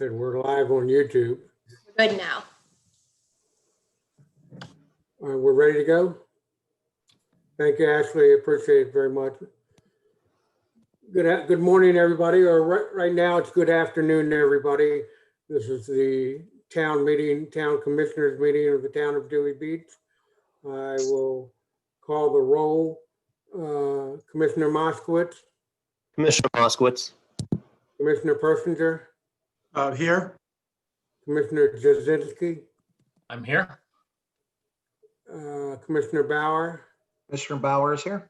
And we're live on YouTube. Good now. We're ready to go. Thank you, Ashley. Appreciate it very much. Good morning, everybody. Or right now, it's good afternoon, everybody. This is the town commissioners meeting of the town of Dewey Beach. I will call the roll. Commissioner Moskowitz, Commissioner Moskowitz. Commissioner Persinger, Here. Commissioner Jazinski, I'm here. Commissioner Bauer, Commissioner Bauer is here.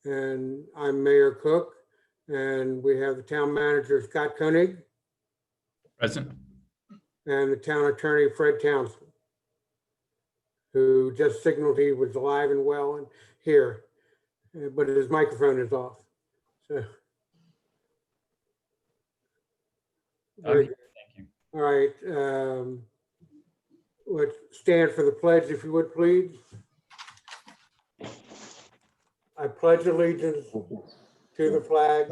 and I'm Mayor Cook. And we have the town manager, Scott Koenig, Present. and the town attorney, Fred Townsend, who just signaled he was alive and well and here, but his microphone is off. So. Thank you. All right. Let's stand for the pledge, if you would, please. I pledge allegiance to the flag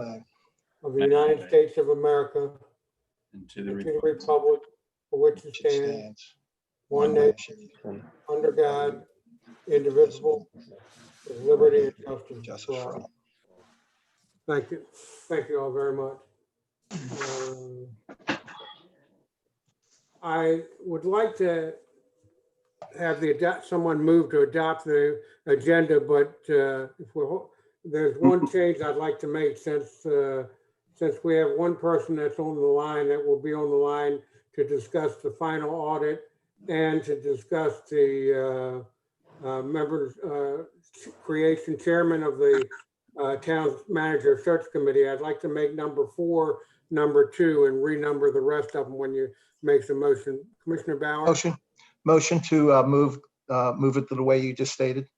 of the United States of America And to and the to the republic for which it stands, one nation, under God, indivisible, with liberty and justice for all. Thank you. Thank you all very much. I would like to have someone move to adopt the agenda, but there's one change I'd like to make since we have one person that's on the line that will be on the line to discuss the final audit and to discuss the members creation chairman of the town manager search committee. I'd like to make number 4 number 2 and renumber the rest of them when you make the motion. Commissioner Bauer? Motion to move it to the way you just stated.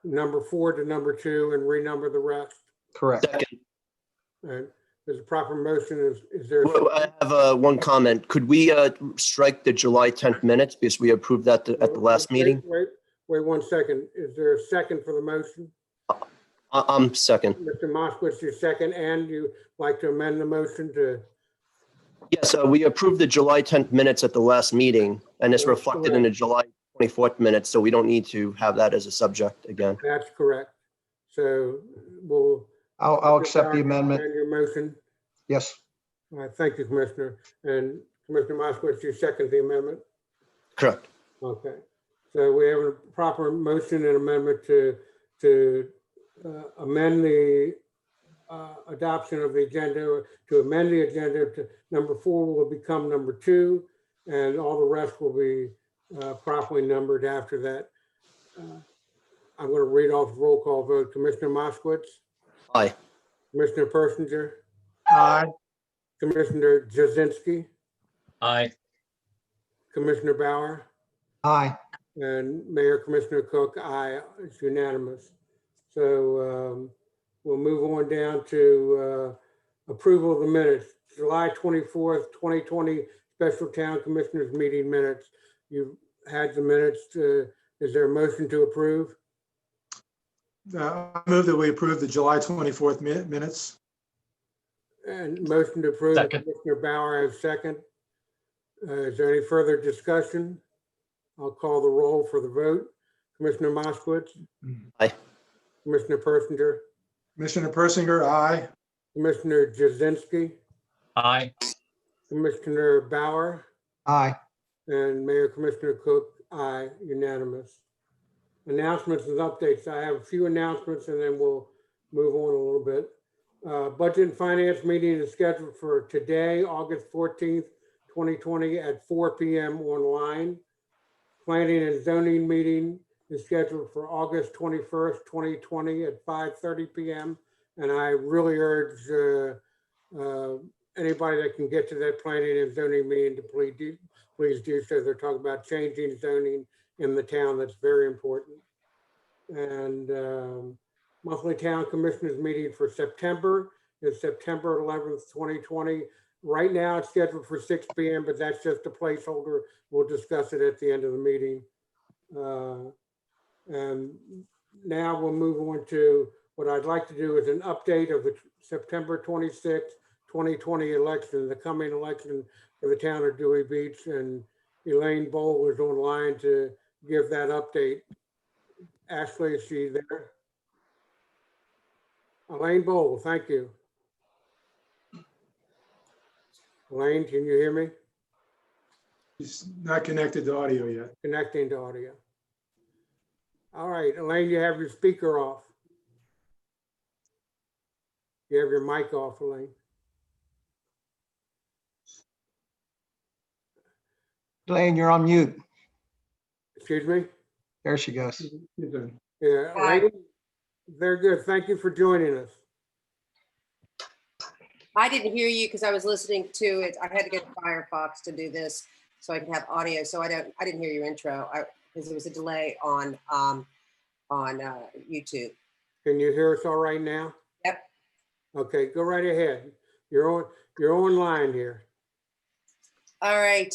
Number 4 to number 2 and renumber the rest. Correct. Second. And there's a proper motion. Is there? Well, I have one comment. Could we strike the July 10th minutes because we approved that at the last meeting? Wait 1 second. Is there a second for the motion? I'm second. Mr. Moskowitz, you second, and you like to amend the motion to? Yes, we approved the July 10th minutes at the last meeting, and it's reflected in the July 24th minutes, so we don't need to have that as a subject again. That's correct. So we'll. I'll accept the amendment. And your motion. Yes. All right, thank you, Commissioner. And Commissioner Moskowitz, you second the amendment? Correct. Okay. So we have a proper motion and amendment to amend the adoption of the agenda, to amend the agenda to number 4 will become number 2, and all the rest will be properly numbered after that. I'm going to read off the roll call vote. Commissioner Moskowitz, Aye. Commissioner Persinger, Aye. Commissioner Jazinski, Aye. Commissioner Bauer, Aye. and Mayor Commissioner Cook. Aye. It's unanimous. So we'll move on down to approval of the minutes. July 24th, 2020 Special Town Commissioners Meeting minutes. You've had the minutes. Is there a motion to approve? I move that we approve the July 24th minutes. And motion to approve, Second. Commissioner Bauer has second. Is there any further discussion? I'll call the roll for the vote. Commissioner Moskowitz. Aye. Commissioner Persinger. Commissioner Persinger, aye. Commissioner Jazinski. Aye. Commissioner Bauer. Aye. And Mayor Commissioner Cook. Aye, unanimous. Announcements and updates. I have a few announcements and then we'll move on a little bit. Budget and Finance meeting is scheduled for today, August 14th, 2020 at 4 p.m. online. Planning and Zoning meeting is scheduled for August 21st, 2020 at 5:30 p.m. And I really urge anybody that can get to that Planning and Zoning meeting to please do so. They're talking about changing zoning in the town. That's very important. And monthly town commissioners meeting for September is September 11th, 2020. Right now it's scheduled for 6 p.m., but that's just a placeholder. We'll discuss it at the end of the meeting. And now we'll move on to what I'd like to do is an update of the September 26th, 2020 election, the coming election for the town of Dewey Beach. And Elaine Bowl was online to give that update. Ashley, is she there? Elaine Bowl, thank you. Elaine, can you hear me? He's not connected to audio yet. Connecting to audio. All right, Elaine, you have your speaker off. You have your mic off, Elaine. Elaine, you're on mute. Excuse me? There she goes. You're good. Yeah, Hi. Elaine, very good. Thank you for joining us. I didn't hear you because I was listening to it. I had to get Firefox to do this so I can have audio. So I didn't hear your intro because there was a delay on YouTube. Can you hear us all right now? Yep. Okay, go right ahead. You're online here. All right.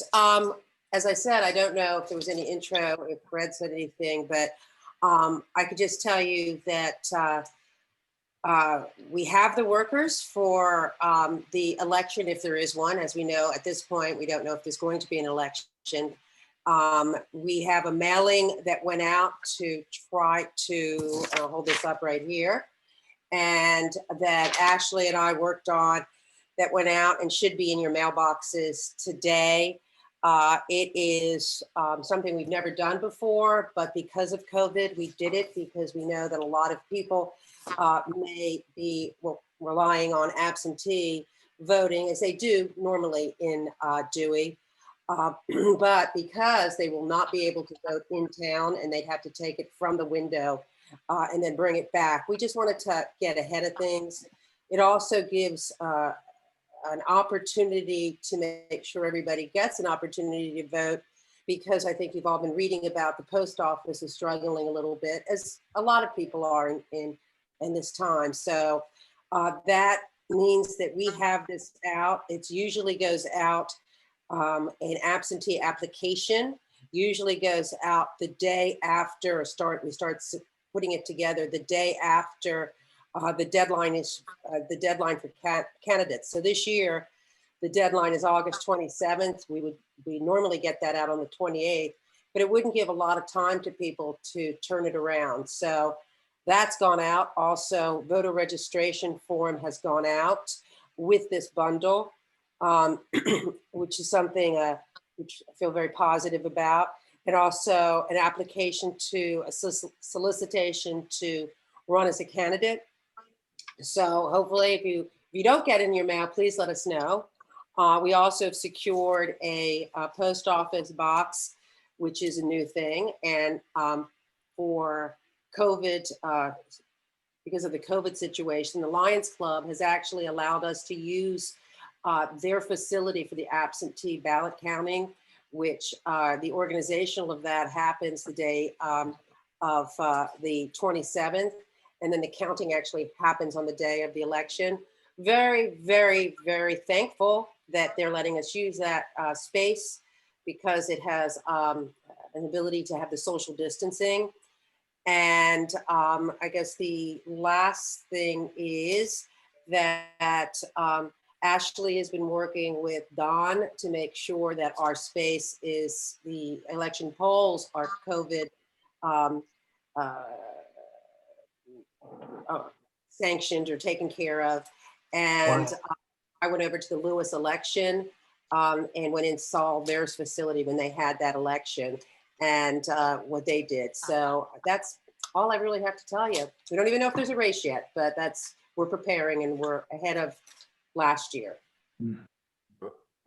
As I said, I don't know if there was any intro, if Fred said anything, but I could just tell you that we have the workers for the election, if there is one. As we know, at this point, we don't know if there's going to be an election. We have a mailing that went out to try to, I'll hold this up right here, and that Ashley and I worked on, that went out and should be in your mailboxes today. It is something we've never done before, but because of COVID, we did it because we know that a lot of people may be relying on absentee voting, as they do normally in Dewey. But because they will not be able to vote in town and they'd have to take it from the window and then bring it back, we just wanted to get ahead of things. It also gives an opportunity to make sure everybody gets an opportunity to vote, because I think you've all been reading about the post office is struggling a little bit, as a lot of people are in this time. So that means that we have this out. It usually goes out, an absentee application usually goes out the day after we start putting it together the day after the deadline is the deadline for candidates. So this year, the deadline is August 27th. We normally get that out on the 28th, but it wouldn't give a lot of time to people to turn it around. So that's gone out. Also, voter registration form has gone out with this bundle, which is something which I feel very positive about. And also an application to a solicitation to run as a candidate. So hopefully if you don't get in your mail, please let us know. We also have secured a post office box, which is a new thing. And for COVID, because of the COVID situation, the Lions Club has actually allowed us to use their facility for the absentee ballot counting, which the organizational of that happens the day of the 27th. And then the counting actually happens on the day of the election. Very, very, very thankful that they're letting us use that space, because it has an ability to have the social distancing. And I guess the last thing is that Ashley has been working with Don to make sure that our space is, the election polls are COVID sanctioned or taken care of. And I went over to the Lewis election and went and saw their facility when they had that election and what they did. So that's all I really have to tell you. We don't even know if there's a race yet, but we're preparing and we're ahead of last year.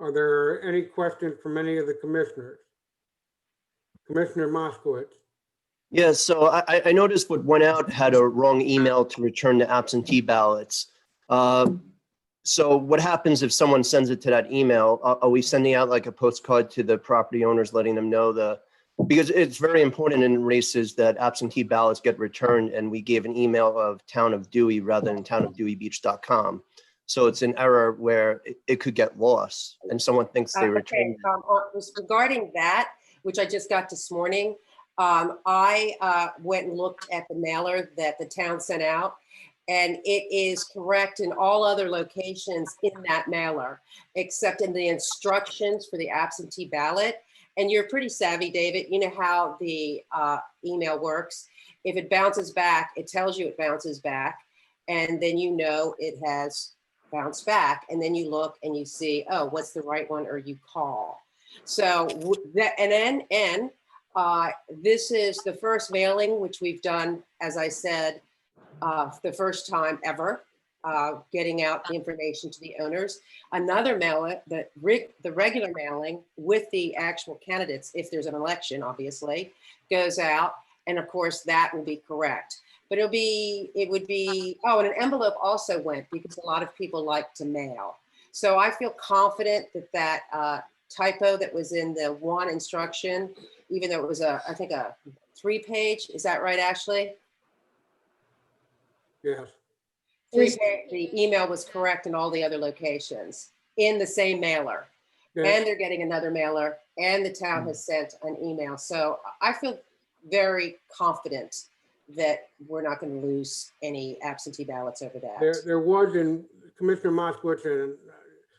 Are there any questions from any of the commissioners? Commissioner Moskowitz. Yeah, so I noticed what went out had a wrong email to return the absentee ballots. So what happens if someone sends it to that email? Are we sending out like a postcard to the property owners, letting them know because it's very important in races that absentee ballots get returned, and we gave an email of Town of Dewey rather than townofdeweybeach.com. So it's an error where it could get lost and someone thinks they returned. Regarding that, which I just got this morning, I went and looked at the mailer that the town sent out, And it is correct in all other locations in that mailer, except in the instructions for the absentee ballot. And you're pretty savvy, David. You know how the email works. If it bounces back, it tells you it bounces back. And then you know it has bounced back. And then you look and you see, oh, what's the right one? Or you call. So that, and then this is the first mailing, which we've done, as I said, the first time ever, getting out the information to the owners. Another mailing, the regular mailing with the actual candidates, if there's an election, obviously, goes out. And of course, that will be correct. But it would be, oh, and an envelope also went because a lot of people like to mail. So I feel confident that that typo that was in the one instruction, even though it was I think a 3-page, is that right, Ashley? Yes. 3-page, the email was correct in all the other locations in the same mailer. Yeah. And they're getting another mailer and the town has sent an email. So I feel very confident that we're not going to lose any absentee ballots over that. There was, in Commissioner Moskowitz, and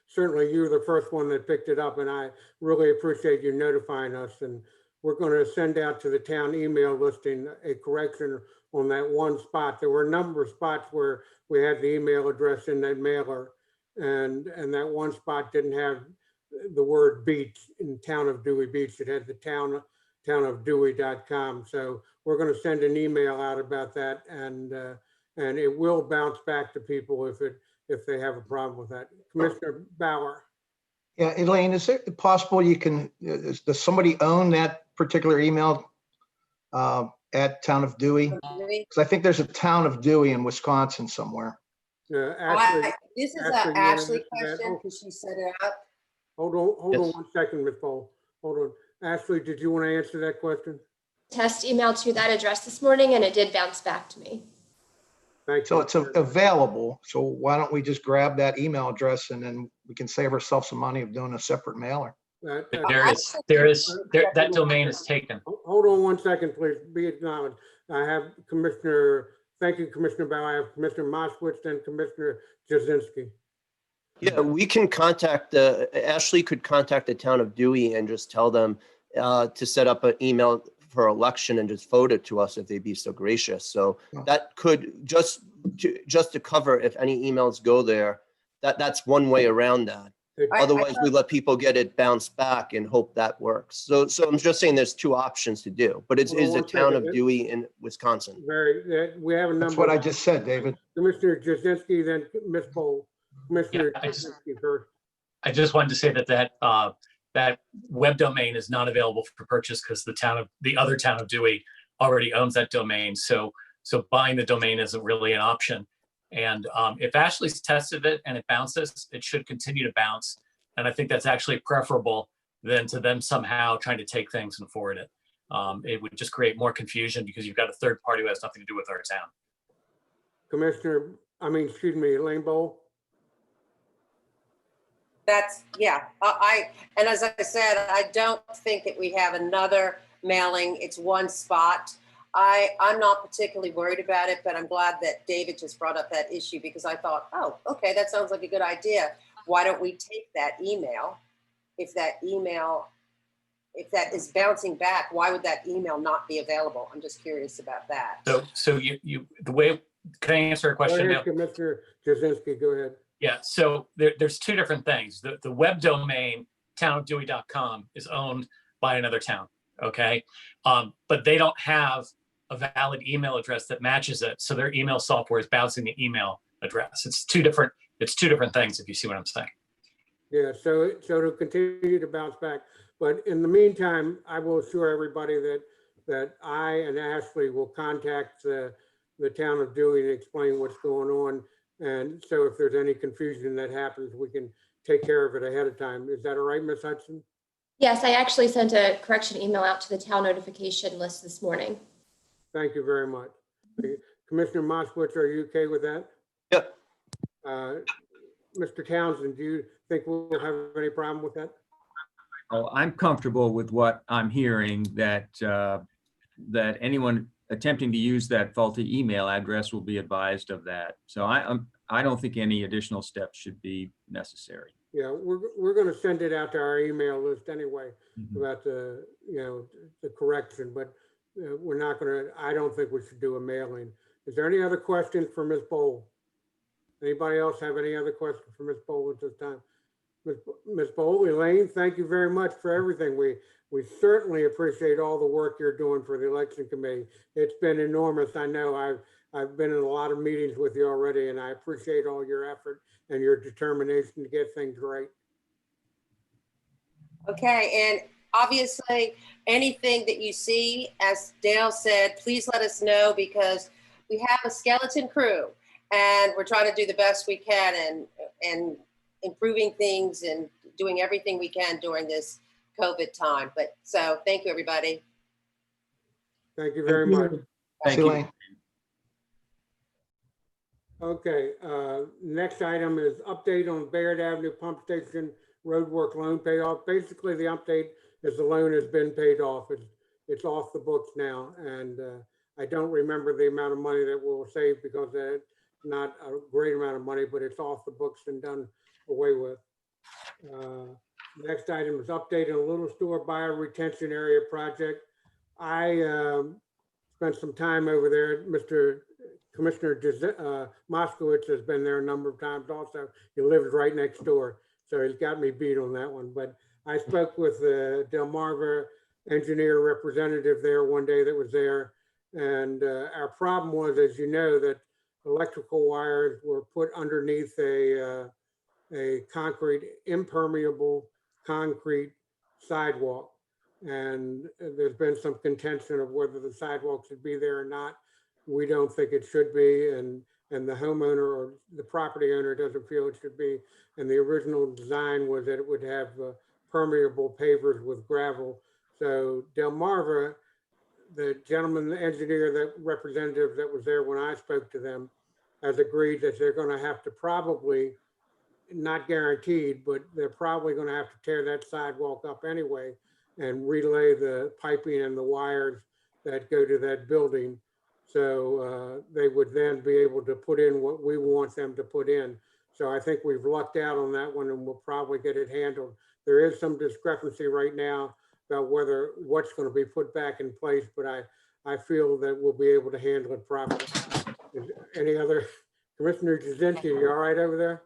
certainly you were the first one that picked it up, and I really appreciate you notifying us. And we're going to send out to the town email listing a correction on that one spot. There were a number of spots where we had the email address in that mailer, and that one spot didn't have the word beach in Town of Dewey Beach. It had the townofdewey.com. So we're going to send an email out about that, and it will bounce back to people if they have a problem with that. Commissioner Bauer. Yeah, Elaine, is it possible you can, does somebody own that particular email at Town of Dewey? Because I think there's a Town of Dewey in Wisconsin somewhere. Ashley, This is Ashley, an you wanna Ashley answer that? question because she set it up. hold on Yes. 1 second, Ms. Pohl. Hold on. Ashley, did you want to answer that question? Test email to that address this morning and it did bounce back to me. Thank you. So it's available. So why don't we just grab that email address and then we can save ourselves some money of doing a separate mailer? That- But that- that domain is taken. Hold on 1 second, please. Be acknowledged. I have thank you, Commissioner Bauer. I have Commissioner Moskowitz and Commissioner Jazinski. Yeah, we can Ashley could contact the town of Dewey and just tell them to set up an email for election and just forward it to us if they'd be so gracious. So that could just to cover if any emails go there, that's one way around that. Otherwise, we let people get it bounced back and hope that works. So I'm just saying there's two options to do, but it Hold on is the one town second. of Dewey in Wisconsin. We have a number. That's what I just said, David. Commissioner Jazinski, then Ms. Pohl. Commissioner Yeah, I just- Jazinski first. I just wanted to say that web domain is not available for purchase because the other town of Dewey already owns that domain. So buying the domain isn't really an option. And if Ashley's tested it and it bounces, it should continue to bounce. And I think that's actually preferable than to them somehow trying to take things and forward it. It would just create more confusion because you've got a third party who has nothing to do with our town. Elaine Bowl. And as I said, I don't think that we have another mailing. It's one spot. I'm not particularly worried about it, but I'm glad that David just brought up that issue because I thought, oh, okay, that sounds like a good idea. Why don't we take that email? If that is bouncing back, why would that email not be available? I'm just curious about that. So can I answer a Go question? ahead, Commissioner Jazinski, go ahead. Yeah, so there's two different things. The web domain, townofdewey.com, is owned by another town, okay? But they don't have a valid email address that matches it. So their email software is bouncing the email address. It's two different things, if you see what I'm saying. Yeah, so to continue to bounce back. But in the meantime, I will assure everybody that I and Ashley will contact the town of Dewey and explain what's going on. And so if there's any confusion that happens, we can take care of it ahead of time. Is that all right, Ms. Hudson? Yes, I actually sent a correction email out to the town notification list this morning. Thank you very much. Commissioner Moskowitz, are you okay with that? Yep. Mr. Townsend, do you think we'll have any problem with that? Oh, I'm comfortable with what I'm hearing, that anyone attempting to use that faulty email address will be advised of that. So I don't think any additional steps should be necessary. Yeah, we're going to send it out to our email list anyway Mhm. about the, the correction, but we're not going to, I don't think we should do a mailing. Is there any other questions for Ms. Bowl? Anybody else have any other questions for Ms. Bowl at this time? Ms. Bowl, Elaine, thank you very much for everything. We certainly appreciate all the work you're doing for the election committee. It's been enormous. I know I've been in a lot of meetings with you already, and I appreciate all your effort and your determination to get things right. Okay, and obviously, anything that you see, as Dale said, please let us know, because we have a skeleton crew and we're trying to do the best we can and improving things and doing everything we can during this COVID time. But so thank you, everybody. Thank you very much. Thank See you. Elaine. Okay, next item is update on Bayard Avenue Pump Station roadwork loan payoff. Basically, the update is the loan has been paid off. It's off the books now, and I don't remember the amount of money that we'll save because it's not a great amount of money, but it's off the books and done away with. Next item is update on Little Store Bioretention Area project. I spent some time over there. Mr. Commissioner Moskowitz has been there a number of times also. He lives right next door, so he's got me beat on that one. But I spoke with the Delmarva engineer representative there one day that was there. And our problem was, as you know, that electrical wires were put underneath a concrete, impermeable concrete sidewalk. And there's been some contention of whether the sidewalk should be there or not. We don't think it should be, and the homeowner or the property owner doesn't feel it should be. And the original design was that it would have permeable pavers with gravel. So Delmarva, the gentleman, the engineer, that representative that was there when I spoke to them, has agreed that they're going to have to probably, not guaranteed, but they're probably going to have to tear that sidewalk up anyway and relay the piping and the wires that go to that building. So they would then be able to put in what we want them to put in. So I think we've lucked out on that one, and we'll probably get it handled. There is some discrepancy right now about what's going to be put back in place, but I feel that we'll be able to handle it properly. Any other, Commissioner Jazinski, you all right over there?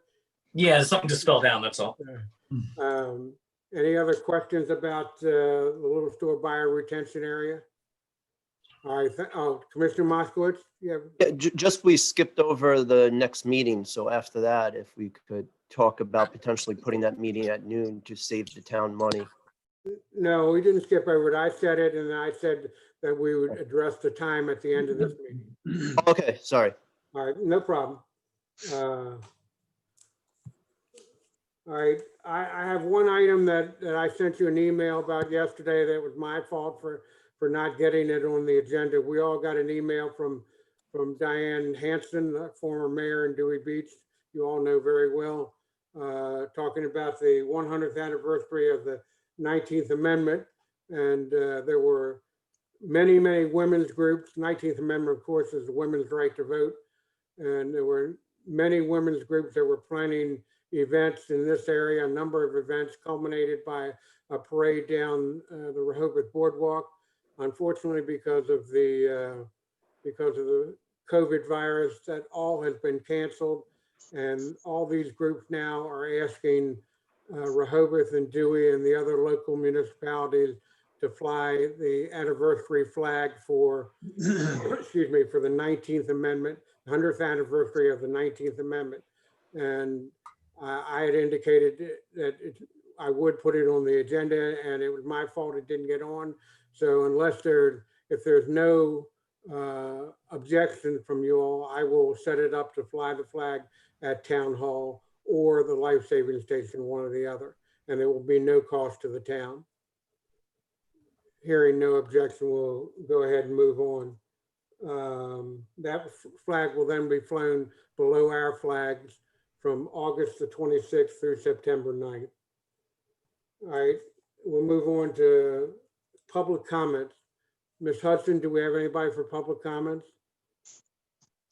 Yeah, something just fell down, that's all. Any other questions about the Little Store Bioretention Area? All right, Commissioner Moskowitz, yeah. Just we skipped over the next meeting. So after that, if we could talk about potentially putting that meeting at noon to save the town money. No, we didn't skip over it. I said it, and I said that we would address the time at the end of this meeting. Okay, sorry. All right, no problem. All right, I have one item that I sent you an email about yesterday that was my fault for not getting it on the agenda. We all got an email from Diane Hanson, the former mayor in Dewey Beach, you all know very well, talking about the 100th anniversary of the 19th Amendment. And there were many, many women's groups. 19th Amendment, of course, is the women's right to vote. And there were many women's groups that were planning events in this area. A number of events culminated by a parade down the Rehoboth Boardwalk. Unfortunately, because of the COVID virus, that all has been canceled, and all these groups now are asking Rehoboth and Dewey and the other local municipalities to fly the anniversary flag for, excuse me, for the 19th Amendment, 100th anniversary of the 19th Amendment. And I had indicated that I would put it on the agenda, and it was my fault it didn't get on. So unless if there's no objection from you all, I will set it up to fly the flag at Town Hall or the Life Saving Station, one or the other, and there will be no cost to the town. Hearing no objection, we'll go ahead and move on. That flag will then be flown below our flags from August the 26th through September 9th. All right, we'll move on to public comments. Ms. Hudson, do we have anybody for public comments?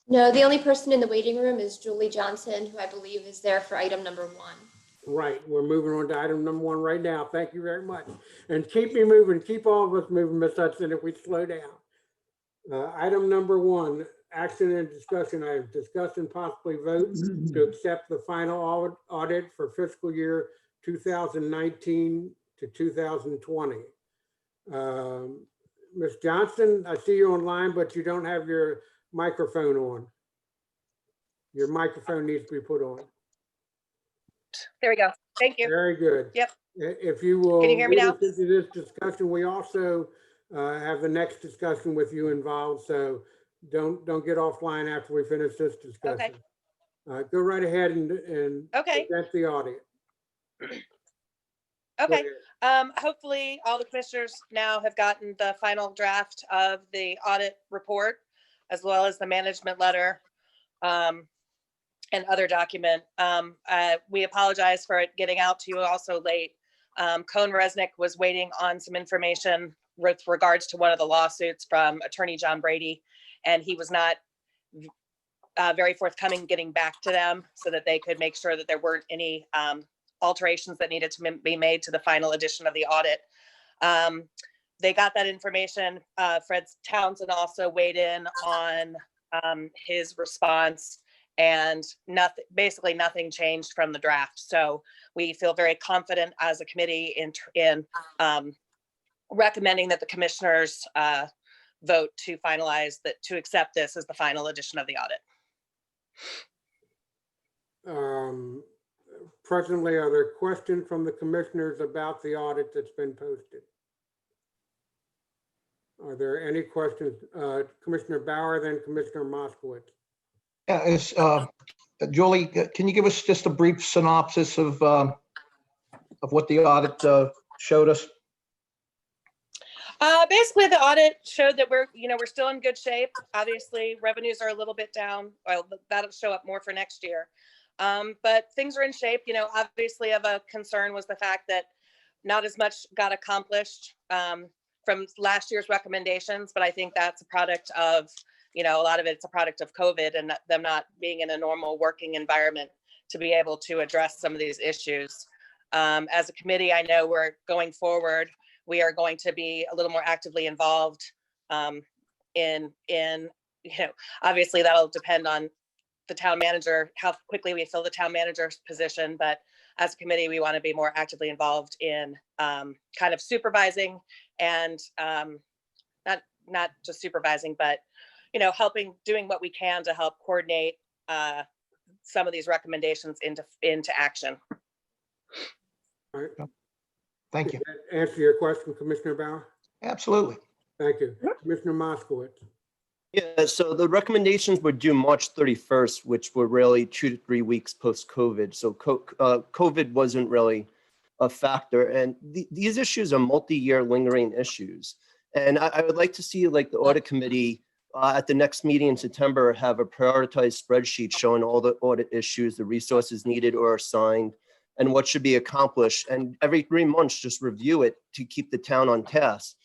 No, the only person in the waiting room is Julie Johnson, who I believe is there for item number 1. Right, we're moving on to item number 1 right now. Thank you very much. And keep me moving, keep all of us moving, Ms. Hudson, if we slow down. Item number 1, action and discussion. I have discussed and possibly vote to accept the final audit for fiscal year 2019 to 2020. Ms. Johnson, I see you online, but you don't have your microphone on. Your microphone needs to be put on. There we go. Thank you. Very good. Yep. If you will. Can you hear me lead now? us into this discussion, we also have the next discussion with you involved, so don't get offline after we finish this discussion. Go right ahead and Okay. present the audit. Go Okay. ahead. Hopefully all the commissioners now have gotten the final draft of the audit report, as well as the management letter, and other document. We apologize for it getting out to you also late. Cohn Resnick was waiting on some information with regards to one of the lawsuits from Attorney John Brady, and he was not very forthcoming getting back to them so that they could make sure that there weren't any alterations that needed to be made to the final edition of the audit. They got that information. Fred Townsend also weighed in on his response, and basically nothing changed from the draft. So we feel very confident as a committee in recommending that the commissioners vote to finalize that, to accept this as the final edition of the audit. Presently, are there questions from the commissioners about the audit that's been posted? Are there any questions? Commissioner Bauer, then Commissioner Moskowitz. Yeah, Julie, can you give us just a brief synopsis of what the audit showed us? Basically, the audit showed that we're still in good shape. Obviously, revenues are a little bit down. Well, that'll show up more for next year. But things are in shape. Obviously of a concern was the fact that not as much got accomplished from last year's recommendations, but I think that's a product of, a lot of it's a product of COVID and them not being in a normal working environment to be able to address some of these issues. As a committee, I know we're going forward. We are going to be a little more actively involved in obviously that'll depend on the town manager, how quickly we fill the town manager's position. But as a committee, we want to be more actively involved in kind of supervising and not just supervising, but, helping, doing what we can to help coordinate some of these recommendations into action. All right. Thank you. Does that answer your question, Commissioner Bauer? Absolutely. Thank you. Commissioner Moskowitz. Yeah, so the recommendations were due March 31st, which were really 2 to 3 weeks post-COVID. So COVID wasn't really a factor. And these issues are multi-year lingering issues. And I would like to see like the audit committee at the next meeting in September have a prioritized spreadsheet showing all the audit issues, the resources needed or assigned, and what should be accomplished. And every 3 months, just review it to keep the town on task.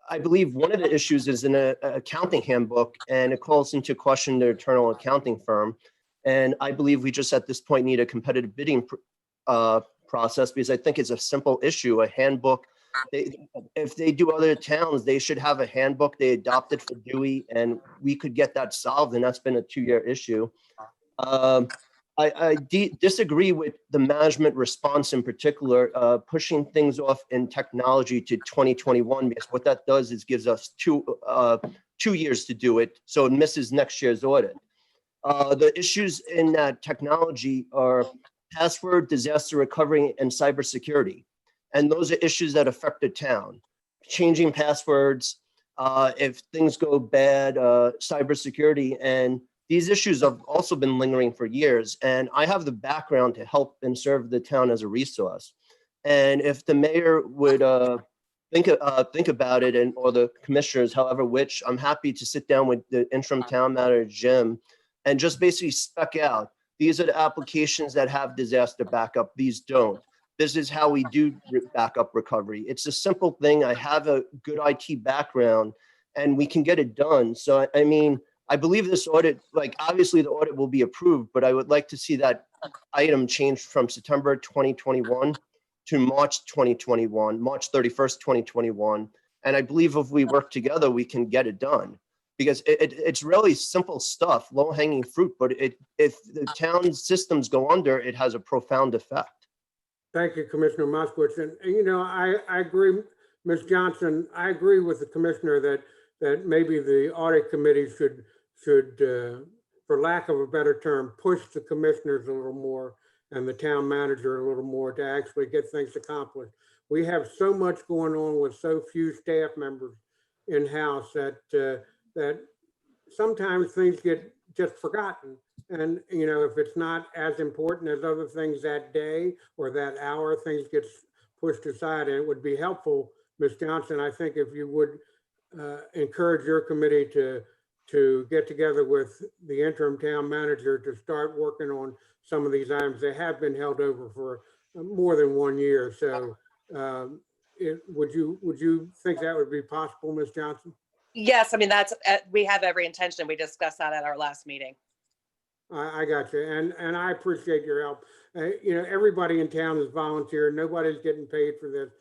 I believe one of the issues is in an accounting handbook, and it calls into question the internal accounting firm. And I believe we just at this point need a competitive bidding process, because I think it's a simple issue, a handbook. If they do other towns, they should have a handbook. They adopted for Dewey, and we could get that solved, and that's been a 2-year issue. I disagree with the management response in particular, pushing things off in technology to 2021, because what that does is gives us two years to do it, so it misses next year's audit. The issues in that technology are password, disaster recovery, and cybersecurity. And those are issues that affect the town. Changing passwords, if things go bad, cybersecurity, and these issues have also been lingering for years, and I have the background to help and serve the town as a resource. And if the mayor would think about it, or the commissioners, however which, I'm happy to sit down with the interim town manager, Jim, and just basically spec out, these are the applications that have disaster backup, these don't. This is how we do backup recovery. It's a simple thing. I have a good IT background and we can get it done. So, I mean, I believe this audit, like obviously the audit will be approved, but I would like to see that item changed from September 2021 to March 2021, March 31st, 2021. And I believe if we work together, we can get it done. Because it's really simple stuff, low hanging fruit, but if the town systems go under, it has a profound effect. Thank you, Commissioner Moskowitz. And, you know, I agree, Ms. Johnson, I agree with the commissioner that maybe the audit committee should, for lack of a better term, push the commissioners a little more and the town manager a little more to actually get things accomplished. We have so much going on with so few staff members in-house that sometimes things get just forgotten. And, you know, if it's not as important as other things that day or that hour, things get pushed aside. And it would be helpful, Ms. Johnson, I think if you would encourage your committee to get together with the interim town manager to start working on some of these items. They have been held over for more than 1 year. So would you think that would be possible, Ms. Johnson? Yes, I mean, that's, we have every intention. We discussed that at our last meeting. I got you. And I appreciate your help. You know, everybody in town is volunteer. Nobody's getting paid for this.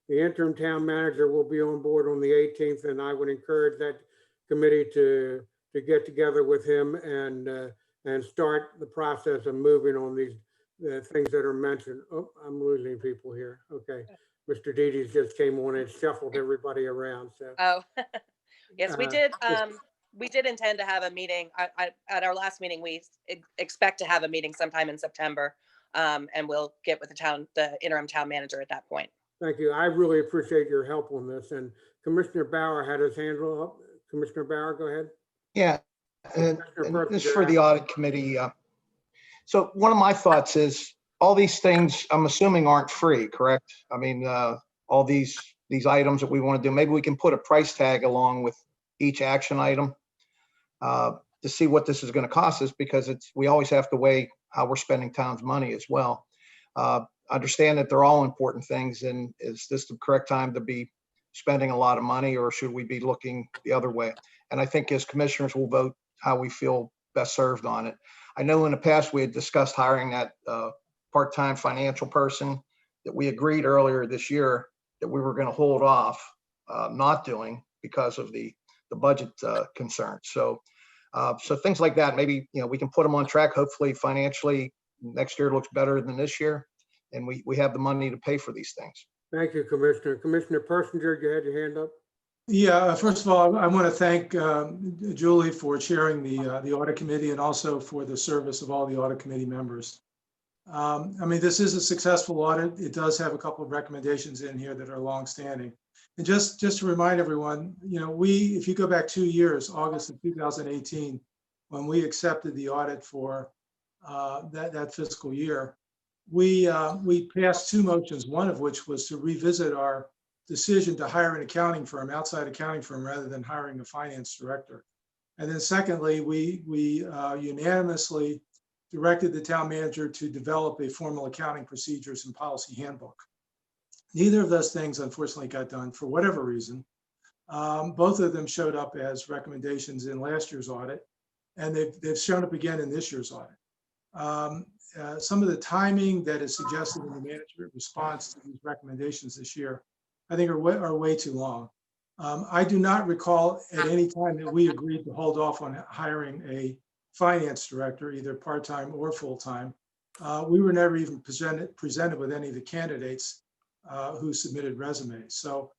The interim town manager will be on board on the 18th, and I would encourage that committee to get together with him and start the process of moving on these things that are mentioned. Oh, I'm losing people here. Okay. Mr. Dedes just came on and shuffled everybody around. So. Oh, yes, we did. We did intend to have a meeting. At our last meeting, we expect to have a meeting sometime in September, and we'll get with the interim town manager at that point. Thank you. I really appreciate your help on this. And Commissioner Bauer had his hand up. Commissioner Bauer, go ahead. Yeah, and this is for the audit committee. So one of my thoughts is all these things, I'm assuming, aren't free, correct? I mean, all these items that we want to do, maybe we can put a price tag along with each action item to see what this is going to cost us, because we always have to weigh how we're spending town's money as well. Understand that they're all important things, and is this the correct time to be spending a lot of money, or should we be looking the other way? And I think as commissioners, we'll vote how we feel best served on it. I know in the past we had discussed hiring that part-time financial person that we agreed earlier this year that we were going to hold off not doing because of the budget concerns. So things like that, maybe, you know, we can put them on track. Hopefully financially next year looks better than this year, and we have the money to pay for these things. Thank you, Commissioner. Commissioner Persinger, you had your hand up. Yeah, first of all, I want to thank Julie for chairing the audit committee and also for the service of all the audit committee members. I mean, this is a successful audit. It does have a couple of recommendations in here that are longstanding. And just to remind everyone, you know, if you go back 2 years, August of 2018, when we accepted the audit for that fiscal year, we passed 2 motions, one of which was to revisit our decision to hire an outside accounting firm, rather than hiring a finance director. And then secondly, we unanimously directed the town manager to develop a formal accounting procedures and policy handbook. Neither of those things, unfortunately, got done for whatever reason. Both of them showed up as recommendations in last year's audit, and they've shown up again in this year's audit. Some of the timing that is suggested in the management response to these recommendations this year, I think are way too long. I do not recall at any time that we agreed to hold off on hiring a finance director, either part-time or full-time. We were never even presented with any of the candidates who submitted resumes. So,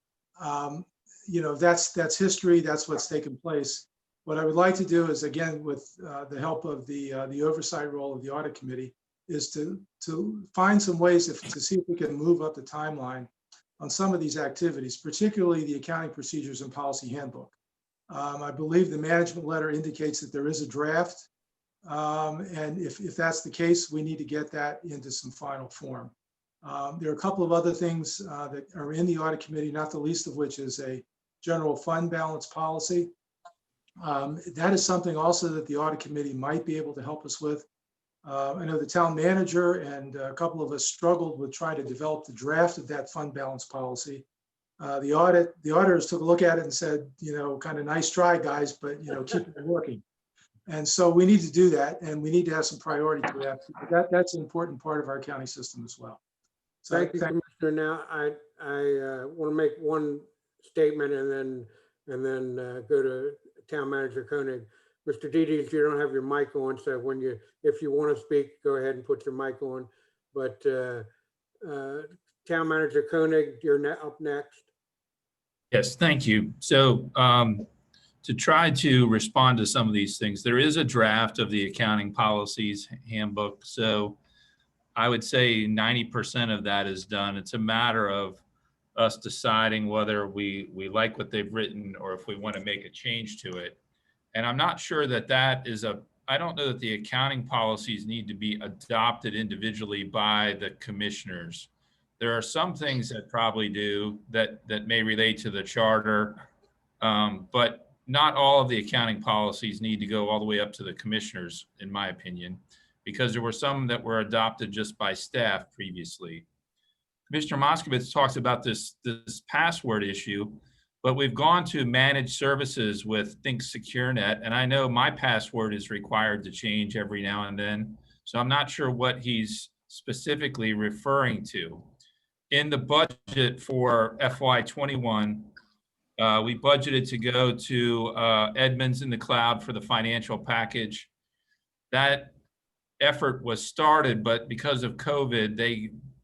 you know, that's history. That's what's taken place. What I would like to do is, again, with the help of the oversight role of the audit committee, is to find some ways to see if we can move up the timeline on some of these activities, particularly the accounting procedures and policy handbook. I believe the management letter indicates that there is a draft. And if that's the case, we need to get that into some final form. There are a couple of other things that are in the audit committee, not the least of which is a general fund balance policy. That is something also that the audit committee might be able to help us with. I know the town manager and a couple of us struggled with trying to develop the draft of that fund balance policy. The auditors took a look at it and said, kind of nice try, guys, but, keep it working. And so we need to do that, and we need to have some priority to that. That's an important part of our county system as well. So Thank you, Commissioner. Now, I want to make one statement and then go to Town Manager Koenig. Mr. Dedes, you don't have your mic on, so if you want to speak, go ahead and put your mic on. But Town Manager Koenig, you're up next. Yes, thank you. So to try to respond to some of these things, there is a draft of the accounting policies handbook. So I would say 90% of that is done. It's a matter of us deciding whether we like what they've written or if we want to make a change to it. And I'm not sure I don't know that the accounting policies need to be adopted individually by the commissioners. There are some things that probably do that may relate to the charter, but not all of the accounting policies need to go all the way up to the commissioners, in my opinion, because there were some that were adopted just by staff previously. Commissioner Moskowitz talks about this password issue, but we've gone to managed services with Think SecureNet, and I know my password is required to change every now and then, so I'm not sure what he's specifically referring to. In the budget for FY21, we budgeted to go to Edmunds in the cloud for the financial package. That effort was started, but because of COVID,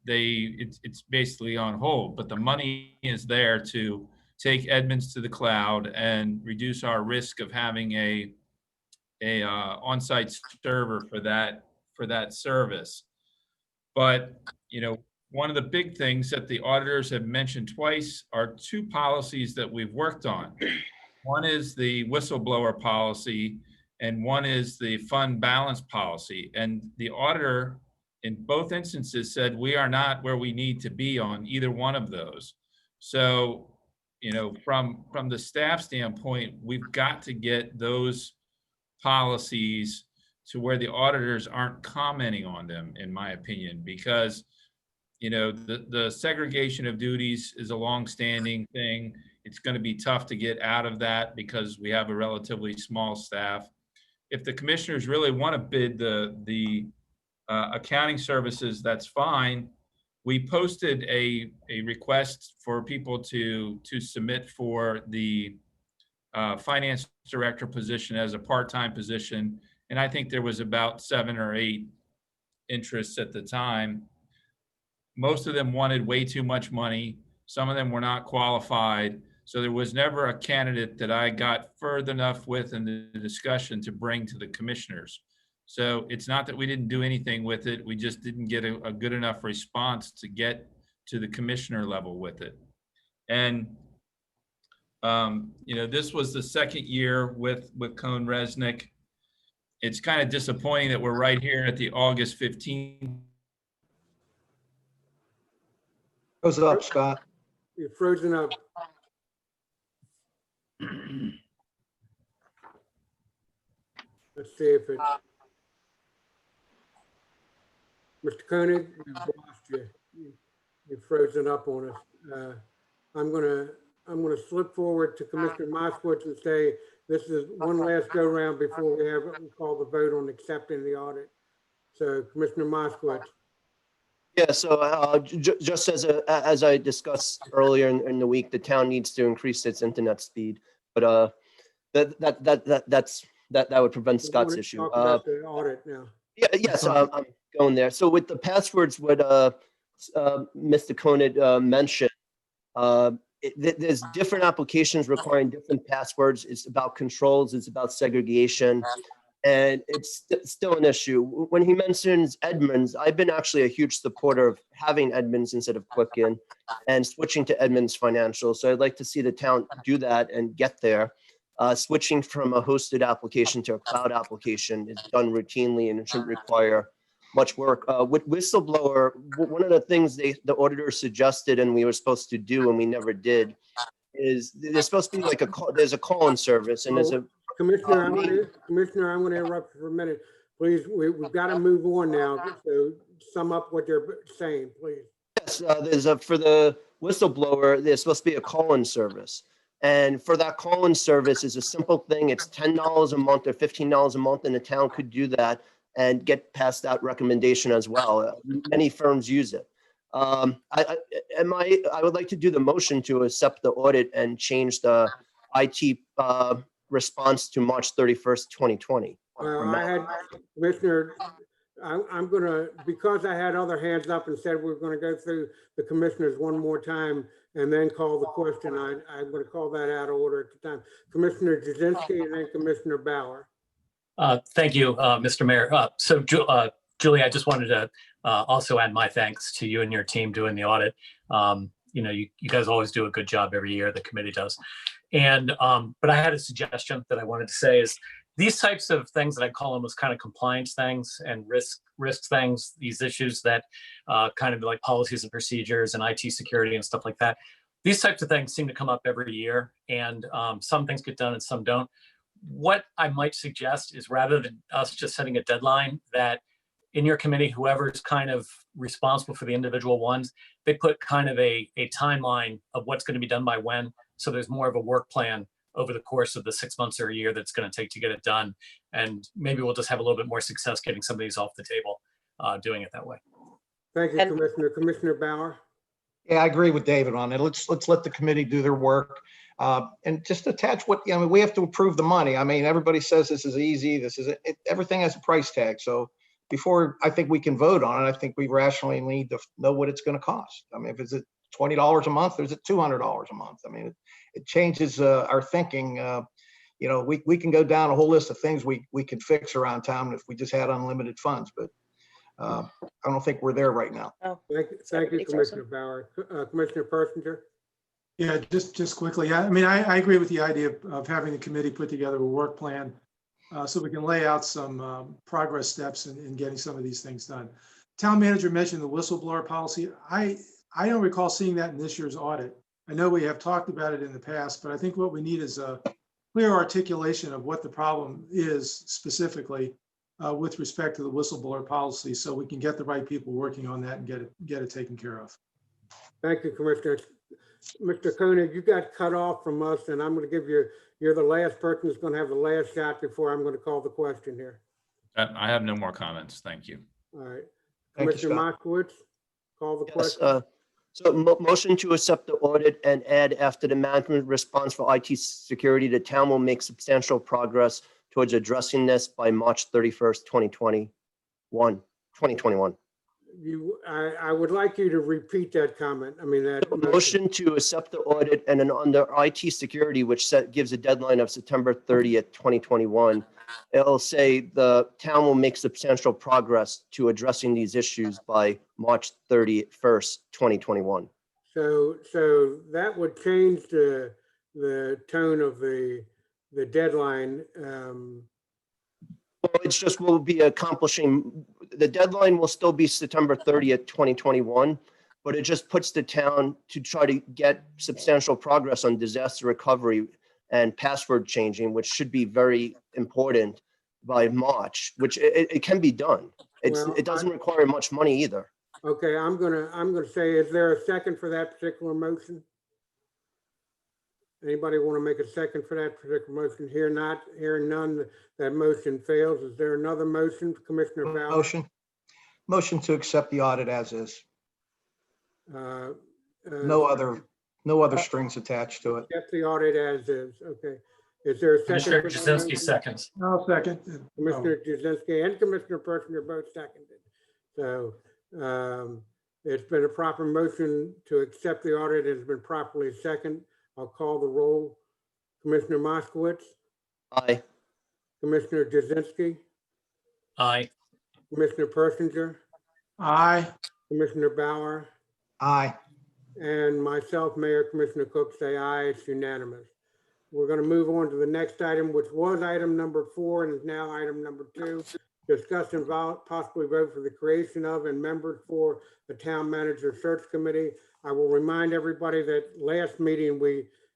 it's basically on hold. But the money is there to take Edmunds to the cloud and reduce our risk of having a on-site server for that service. But one of the big things that the auditors have mentioned twice are two policies that we've worked on. One is the whistleblower policy, and one is the fund balance policy. And the auditor in both instances said we are not where we need to be on either one of those. So, from the staff standpoint, we've got to get those policies to where the auditors aren't commenting on them, in my opinion, because the segregation of duties is a long-standing thing. It's going to be tough to get out of that because we have a relatively small staff. If the commissioners really want to bid the accounting services, that's fine. We posted a request for people to submit for the finance director position as a part-time position, and I think there was about 7 or 8 interests at the time. Most of them wanted way too much money. Some of them were not qualified. So there was never a candidate that I got further enough with in the discussion to bring to the commissioners. So it's not that we didn't do anything with it. We just didn't get a good enough response to get to the commissioner level with it. And, this was the second year with Cohn-Resnick. It's kind of disappointing that we're right here at the August 15th. Goes up, Scott. You're frozen up. Let's see if it's Mr. Koenig, we've lost you. You're frozen up on us. I'm gonna slip forward to Commissioner Moskowitz and say this is one last go round before we have what we call the vote on accepting the audit. So Commissioner Moskowitz. Yeah, so just as I discussed earlier in the week, the town needs to increase its internet speed, but that would prevent Scott's issue. Talk about the audit now. Yeah, yes, I'm going there. So with the passwords, what Mr. Koenig mentioned, there's different applications requiring different passwords. It's about controls, it's about segregation, and it's still an issue. When he mentions Edmunds, I've been actually a huge supporter of having Edmunds instead of Quicken and switching to Edmunds Financial. So I'd like to see the town do that and get there. Switching from a hosted application to a cloud application is done routinely and it shouldn't require much work. With Whistleblower, one of the things the auditor suggested and we were supposed to do and we never did is there's supposed to be like there's a call-in service and there's a Commissioner, I'm going to interrupt you for a minute. please, we've got to move on now. So sum up what they're saying, please. Yes, for the whistleblower, there's supposed to be a call-in service. And for that call-in service is a simple thing. It's $10 a month or $15 a month, and the town could do that and get past that recommendation as well. Many firms use it. I would like to do the motion to accept the audit and change the IT response to March 31st, 2020. Well, I had Commissioner, I'm gonna, because I had other hands up and said we're gonna go through the commissioners one more time and then call the question, I'm gonna call that out of order at the time. Commissioner Jazinski and then Commissioner Bauer. Thank you, Mr. Mayor. Julie, I just wanted to also add my thanks to you and your team doing the audit. You guys always do a good job every year, the committee does. And, but I had a suggestion that I wanted to say is these types of things that I call almost kind of compliance things and risk things, these issues that kind of like policies and procedures and IT security and stuff like that. These types of things seem to come up every year, and some things get done and some don't. What I might suggest is, rather than us just setting a deadline, that in your committee, whoever's kind of responsible for the individual ones, they put kind of a timeline of what's going to be done by when. So there's more of a work plan over the course of the 6 months or a year that's going to take to get it done. And maybe we'll just have a little bit more success getting some of these off the table, doing it that way. Thank you, And- Commissioner. Commissioner Bauer. Yeah, I agree with David on it. Let's let the committee do their work. And just attach what, we have to approve the money. I mean, everybody says this is easy. Everything has a price tag. So before I think we can vote on it, I think we rationally need to know what it's going to cost. I mean, if it's $20 a month, or is it $200 a month? I mean, it changes our thinking. We can go down a whole list of things we could fix around town if we just had unlimited funds, but I don't think we're there right now. Thank you, Commissioner Bauer. Commissioner Persinger. Yeah, just quickly. I mean, I agree with the idea of having the committee put together a work plan so we can lay out some progress steps in getting some of these things done. Town manager mentioned the whistleblower policy. I don't recall seeing that in this year's audit. I know we have talked about it in the past, but I think what we need is a clear articulation of what the problem is specifically with respect to the whistleblower policy, so we can get the right people working on that and get it taken care of. Thank you, Commissioner. Mr. Koenig, you got cut off from us, and I'm going to give you, you're the last person who's going to have the last shot before I'm going to call the question here. I have no more comments. Thank you. All right. Thank you, Commissioner Scott. Moskowitz, call the Yes, question. so motion to accept the audit and add after the management response for IT security, the town will make substantial progress towards addressing this by March 31st, 2021. I would like you to repeat that comment. I mean, that Motion to accept the audit and then under IT security, which gives a deadline of September 30th, 2021. It'll say the town will make substantial progress to addressing these issues by March 31st, 2021. So that would change the tone of the deadline. Well, it's just we'll be accomplishing, the deadline will still be September 30th, 2021, but it just puts the town to try to get substantial progress on disaster recovery and password changing, which should be very important by March, which it can be done. It doesn't require much money either. Okay, I'm gonna say, is there a second for that particular motion? Anybody want to make a second for that particular motion? Hearing none, that motion fails. Is there another motion, Commissioner Bauer? Motion to accept the audit as is. No other strings attached to it. Accept the audit as is. Okay. Is there a second? Commissioner for that Jasinski motion? seconds. I'll second. Commissioner Jasinski and Commissioner Persinger both seconded. So it's been a proper motion to accept the audit. It has been properly seconded. I'll call the roll. Commissioner Moskowitz, Aye. Commissioner Jasinski, Aye. Commissioner Persinger, Aye. Commissioner Bauer, Aye. and myself, Mayor Commissioner Cook, say aye. It's unanimous. We're going to move on to the next item, which was item number 4 and is now item number 2. Discuss and possibly vote for the creation of and members for the Town Manager Search Committee. I will remind everybody that last meeting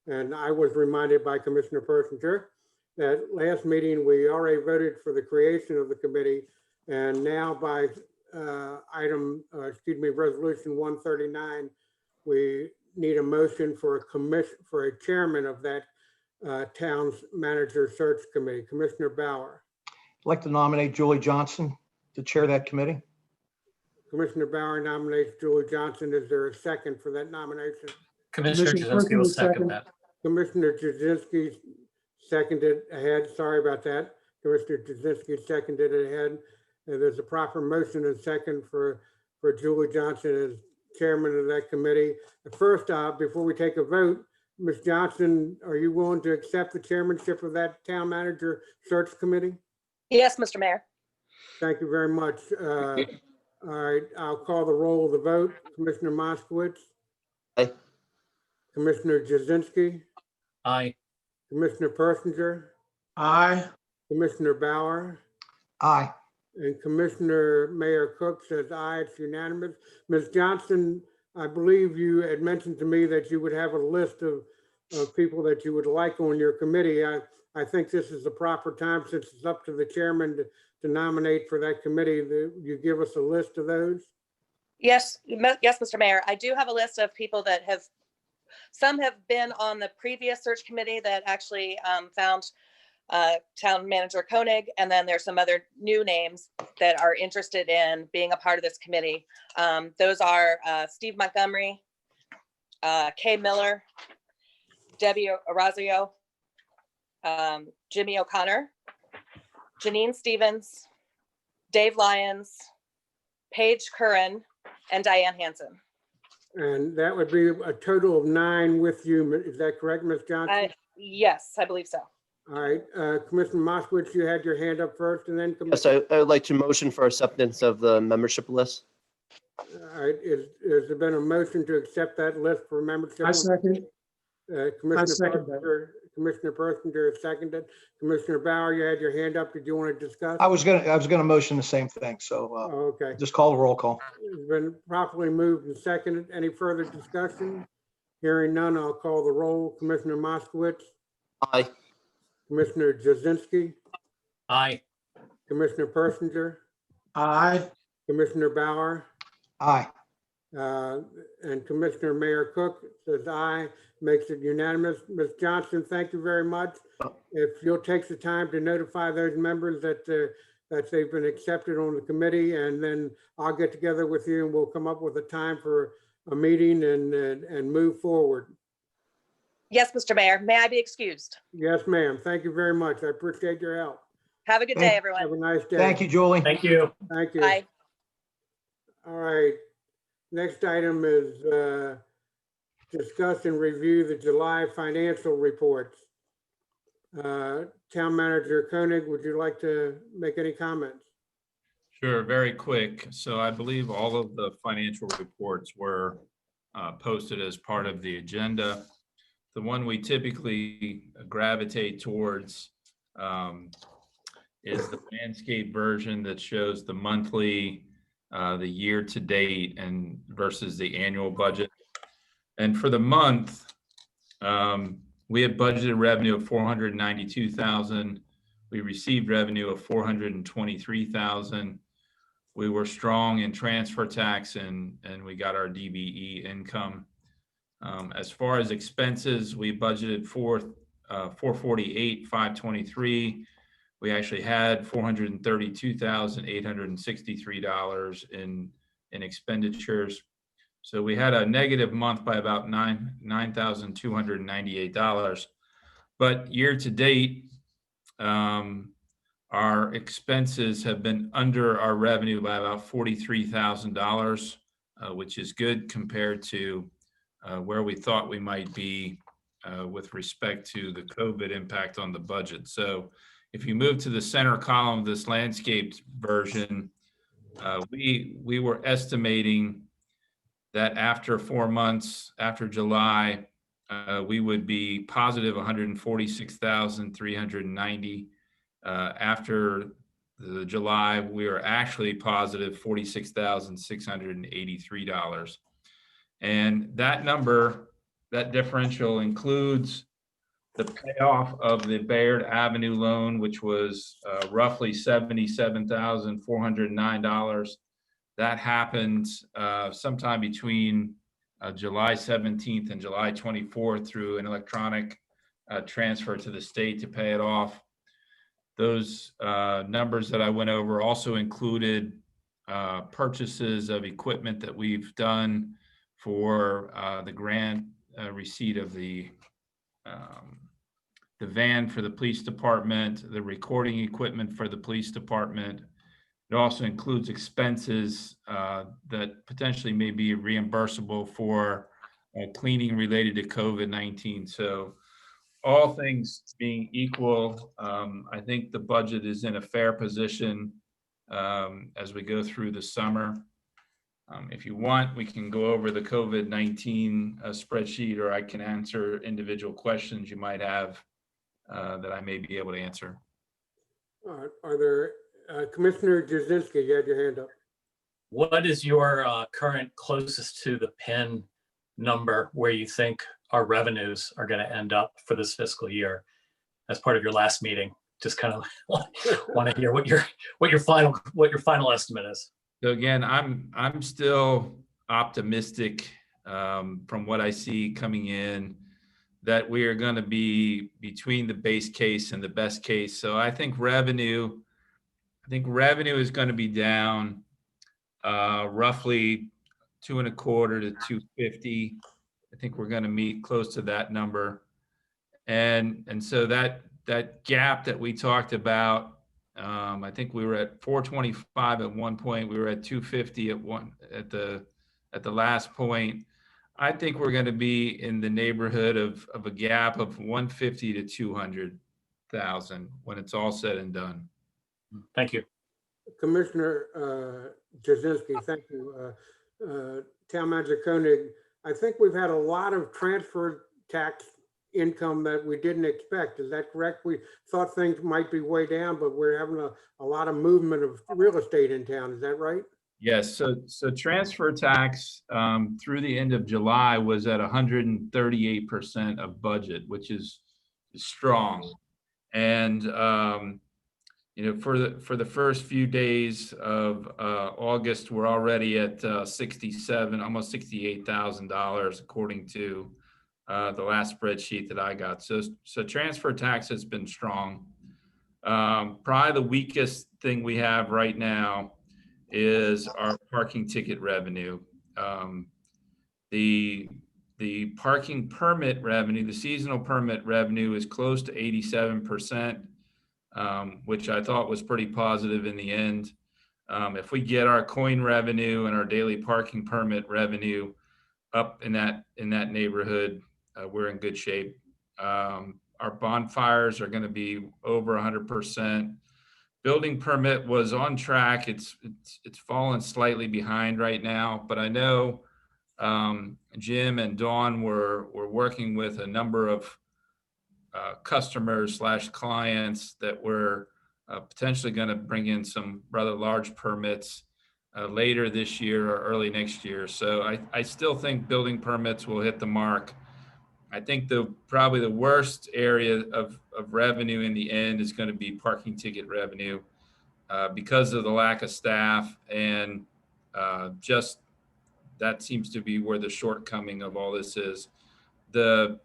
and I was reminded by Commissioner Persinger, that last meeting, we already voted for the creation of the committee. And now by resolution 139, we need a motion for a commission, for a chairman of that town's manager search committee. Commissioner Bauer. I'd like to nominate Julie Johnson to chair that committee. Commissioner Bauer nominates Julie Johnson. Is there a second for that nomination? Commissioner Jazinski will second that. Commissioner Jazinski seconded ahead. Sorry about that. Commissioner Jazinski seconded ahead. And there's a proper motion and second for Julie Johnson as chairman of that committee. First, before we take a vote, Ms. Johnson, are you willing to accept the chairmanship of that town manager search committee? Yes, Mr. Mayor. Thank you very much. All right, I'll call the roll of the vote. Commissioner Moskowitz. Aye. Commissioner Jazinski. Aye. Commissioner Persinger. Aye. Commissioner Bauer. Aye. And Commissioner Mayor Cook says aye, it's unanimous. Ms. Johnson, I believe you had mentioned to me that you would have a list of people that you would like on your committee. I think this is the proper time, since it's up to the chairman to nominate for that committee. You give us a list of those? Yes, yes, Mr. Mayor. I do have a list of people that have, some have been on the previous search committee that actually found Town Manager Koenig, and then there's some other new names that are interested in being a part of this committee. Those are Steve Montgomery, Kay Miller, Debbie Orazio, Jimmy O'Connor, Janine Stevens, Dave Lyons, Paige Curran, and Diane Hansen. And that would be a total of 9 with you. Is that correct, Ms. Johnson? Yes, I believe so. All right, Commissioner Moskowitz, you had your hand up first, and then. Yes, I would like to motion for acceptance of the membership list. All right, has there been a motion to accept that list for membership? I second. Commissioner Persinger has seconded. Commissioner Bauer, you had your hand up. Did you want to discuss? I was gonna motion the same thing. So Okay, just call the roll call. it's been properly moved and seconded. Any further discussion? Hearing none, I'll call the roll. Commissioner Moskowitz, Aye. Commissioner Jazinski, Aye. Commissioner Persinger, Aye. Commissioner Bauer, Aye. and Commissioner Mayor Cook says aye, makes it unanimous. Ms. Johnson, thank you very much. If you'll take the time to notify those members that they've been accepted on the committee, and then I'll get together with you and we'll come up with a time for a meeting and move forward. Yes, Mr. Mayor. May I be excused? Yes, ma'am. Thank you very much. I appreciate your help. Have a good day, everyone. Have a nice day. Thank you, Julie. Thank you. Thank you. Bye. All right. Next item is discuss and review the July financial reports. Town Manager Koenig, would you like to make any comments? Sure, very quick. So I believe all of the financial reports were posted as part of the agenda. The one we typically gravitate towards is the landscape version that shows the monthly, the year to date and versus the annual budget. And for the month, we had budgeted revenue of $492,000. We received revenue of $423,000. We were strong in transfer tax and we got our DBE income. As far as expenses, we budgeted $448,523. We actually had $432,863 in expenditures. So we had a negative month by about $9,298. But year to date, our expenses have been under our revenue by about $43,000, which is good compared to where we thought we might be with respect to the COVID impact on the budget. So if you move to the center column of this landscape version, we were estimating that after 4 months, after July, we would be positive 146,390. After the July, we are actually positive $46,683. And that number, that differential includes the payoff of the Bayard Avenue loan, which was roughly $77,409. That happened sometime between July 17th and July 24th through an electronic transfer to the state to pay it off. Those numbers that I went over also included purchases of equipment that we've done for the grant receipt of the van for the police department, the recording equipment for the police department. It also includes expenses that potentially may be reimbursable for cleaning related to COVID-19. So all things being equal, I think the budget is in a fair position as we go through the summer. If you want, we can go over the COVID-19 spreadsheet, or I can answer individual questions you might have that I may be able to answer. Are there, Commissioner Jazinski, you had your hand up. What is your current closest to the pin number where you think our revenues are going to end up for this fiscal year as part of your last meeting? Just kind of want to hear what your final estimate is. So again, I'm still optimistic from what I see coming in that we are going to be between the base case and the best case. So I think revenue is going to be down roughly 2.25 to 250. I think we're going to meet close to that number, and so that gap that we talked about. I think we were at 425 at one point. We were at 250 at the last point. I think we're going to be in the neighborhood of a gap of 150 to 200,000 when it's all said and done. Thank you. Commissioner Jazinski, thank you. Town Manager Koenig, I think we've had a lot of transfer tax income that we didn't expect. Is that correct? We thought things might be way down, but we're having a lot of movement of real estate in town. Is that right? Yes. So transfer tax through the end of July was at 138% of budget, which is strong. And for the first few days of August, we're already at $67,000, almost $68,000, according to the last spreadsheet that I got. So transfer tax has been strong. Probably the weakest thing we have right now is our parking ticket revenue. The parking permit revenue, the seasonal permit revenue, is close to 87%, which I thought was pretty positive in the end. If we get our coin revenue and our daily parking permit revenue up in that neighborhood, we're in good shape. Our bonfires are going to be over 100%. Building permit was on track. It's fallen slightly behind right now, but I know Jim and Dawn were working with a number of customers / clients that were potentially going to bring in some rather large permits later this year or early next year. So I still think building permits will hit the mark. I think probably the worst area of revenue in the end is going to be parking ticket revenue because of the lack of staff, and just that seems to be where the shortcoming of all this is. The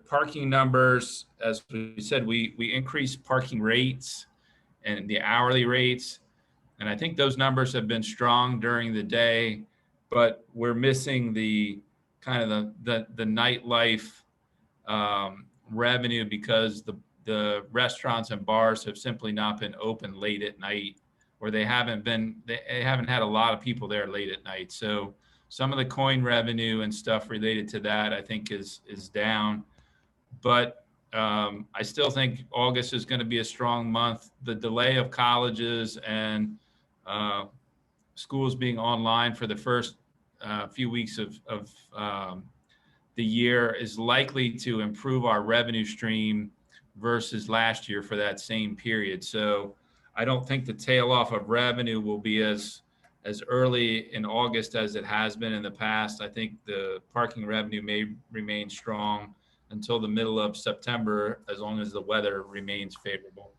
parking numbers, as we said, we increased parking rates and the hourly rates, and I think those numbers have been strong during the day, but we're missing the kind of the nightlife revenue because the restaurants and bars have simply not been open late at night, or they haven't had a lot of people there late at night. So some of the coin revenue and stuff related to that, I think is down, but I still think August is going to be a strong month. The delay of colleges and schools being online for the first few weeks of the year is likely to improve our revenue stream versus last year for that same period. So I don't think the tail off of revenue will be as early in August as it has been in the past. I think the parking revenue may remain strong. until the middle of September, as long as the weather remains favorable.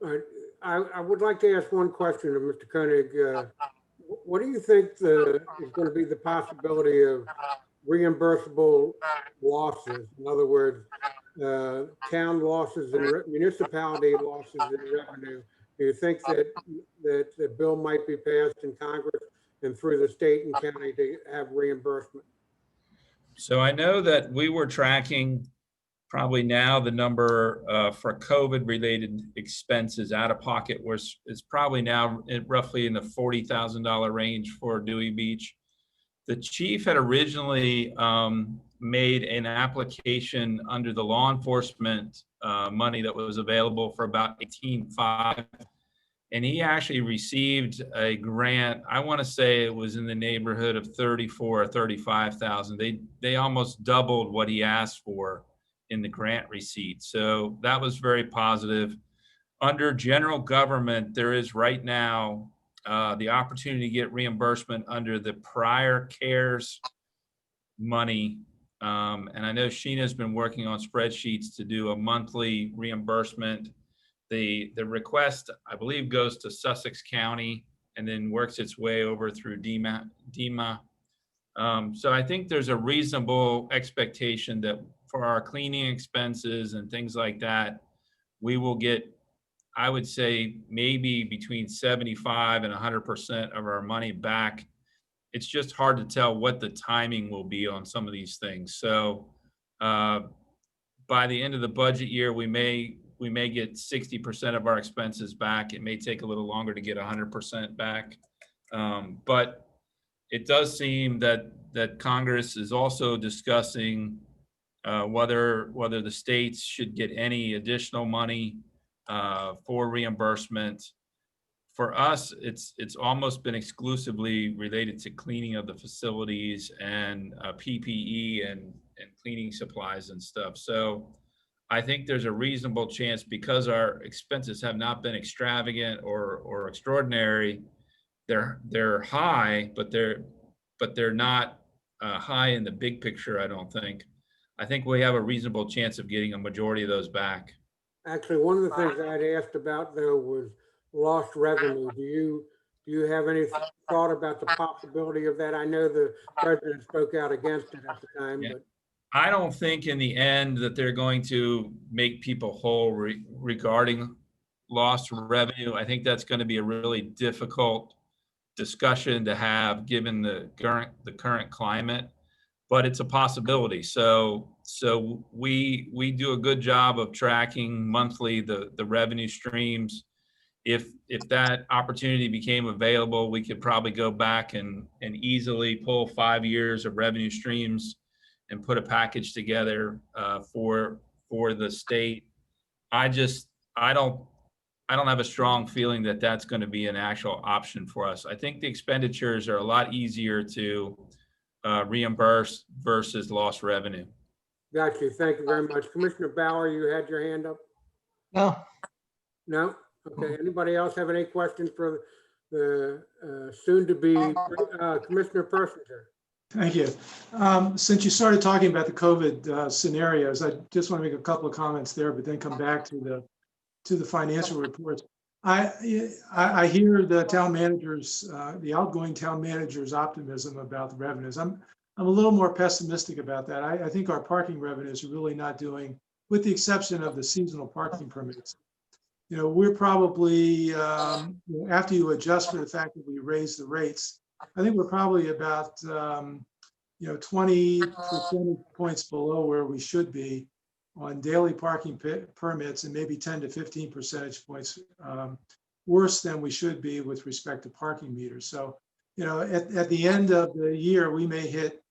All right. I would like to ask one question of Mr. Koenig. What do you think is going to be the possibility of reimbursable losses? In other words, town losses and municipality losses in revenue. Do you think that the bill might be passed in Congress and through the state and county to have reimbursement? So I know that we were tracking probably now the number for COVID related expenses out of pocket is probably now roughly in the $40,000 range for Dewey Beach. The chief had originally made an application under the law enforcement money that was available for about $18,500. And he actually received a grant. I want to say it was in the neighborhood of $34,000 or $35,000. They almost doubled what he asked for in the grant receipt. So that was very positive. Under general government, there is right now the opportunity to get reimbursement under the prior CARES money. And I know Sheena's been working on spreadsheets to do a monthly reimbursement. The request, I believe, goes to Sussex County and then works its way over through DEMA. So I think there's a reasonable expectation that for our cleaning expenses and things like that, we will get, I would say, maybe between 75 and 100% of our money back. It's just hard to tell what the timing will be on some of these things. So by the end of the budget year, we may get 60% of our expenses back. It may take a little longer to get 100% back. But it does seem that Congress is also discussing whether the states should get any additional money for reimbursement. For us, it's almost been exclusively related to cleaning of the facilities and PPE and cleaning supplies and stuff. So I think there's a reasonable chance, because our expenses have not been extravagant or extraordinary. They're high, but they're not high in the big picture, I don't think. I think we have a reasonable chance of getting a majority of those back. Actually, one of the things I'd asked about though was lost revenue. Do you have any thought about the possibility of that? I know the president spoke out against it at the time, Yeah. but I don't think in the end that they're going to make people whole regarding lost revenue. I think that's going to be a really difficult discussion to have given the current climate, but it's a possibility. So we do a good job of tracking monthly the revenue streams. If that opportunity became available, we could probably go back and easily pull 5 years of revenue streams and put a package together for the state. I don't have a strong feeling that that's going to be an actual option for us. I think the expenditures are a lot easier to reimburse versus lost revenue. got you. Thank you very much. Commissioner Bauer, you had your hand up? No, No? Okay. Anybody else have any questions for the soon-to-be Commissioner Persinger? Thank you. Since you started talking about the COVID scenarios, I just want to make a couple of comments there, but then come back to the financial reports. I hear the town managers, the outgoing town managers' optimism about the revenues. I'm a little more pessimistic about that. I think our parking revenues are really not doing, with the exception of the seasonal parking permits. We're probably, after you adjust for the fact that we raised the rates, I think we're probably about 20 percentage points below where we should be on daily parking permits, and maybe 10 to 15 percentage points worse than we should be with respect to parking meters. So, at the end of the year, we may hit,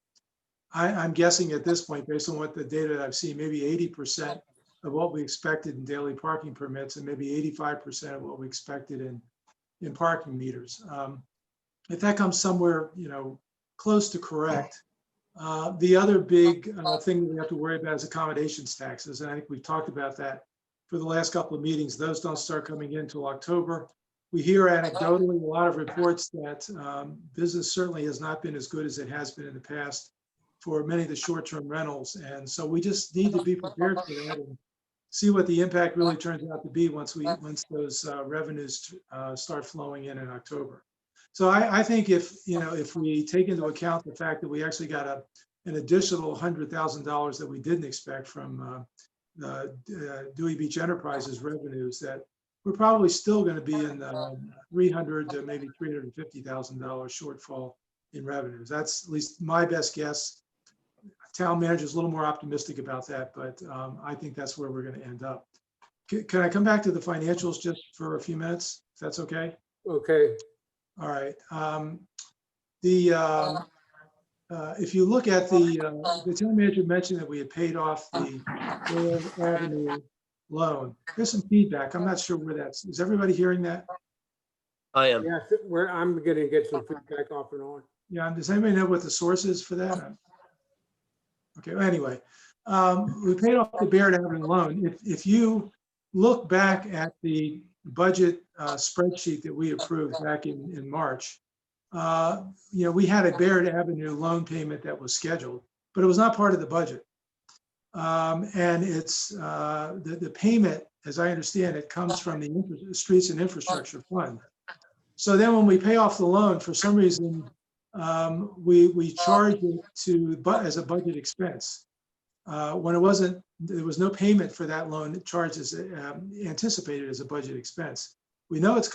I'm guessing at this point, based on what the data that I've seen, maybe 80% of what we expected in daily parking permits, and maybe 85% of what we expected in parking meters. If that comes somewhere, close to correct, the other big thing that we have to worry about is accommodations taxes. And I think we've talked about that for the last couple of meetings. Those don't start coming in until October. We hear anecdotally a lot of reports that business certainly has not been as good as it has been in the past. for many of the short-term rentals. And so we just need to be prepared for that and see what the impact really turns out to be once those revenues start flowing in October. So I think if we take into account the fact that we actually got an additional $100,000 that we didn't expect from the Dewey Beach Enterprises revenues, that we're probably still going to be in the $300,000 to maybe $350,000 shortfall in revenues. That's at least my best guess. Town manager's a little more optimistic about that, but I think that's where we're going to end up. Can I come back to the financials just for a few minutes, if that's okay? Okay. All right. If you look at the town manager mentioned that we had paid off the Royal Avenue loan. There's some feedback. I'm not sure where that's. Is everybody hearing that? I am. Yes, I'm going to get some feedback off and on. Yeah. Does anybody know what the source is for that? Okay. Well, anyway, we paid off the Baird Avenue loan. If you look back at the budget spreadsheet that we approved back in March, we had a Baird Avenue loan payment that was scheduled, but it was not part of the budget. And it's the payment, as I understand it, comes from the Streets and Infrastructure Fund. So then when we pay off the loan, for some reason, we charge it as a budget expense. When there was no payment for that loan, it charged as anticipated as a budget expense. We know it's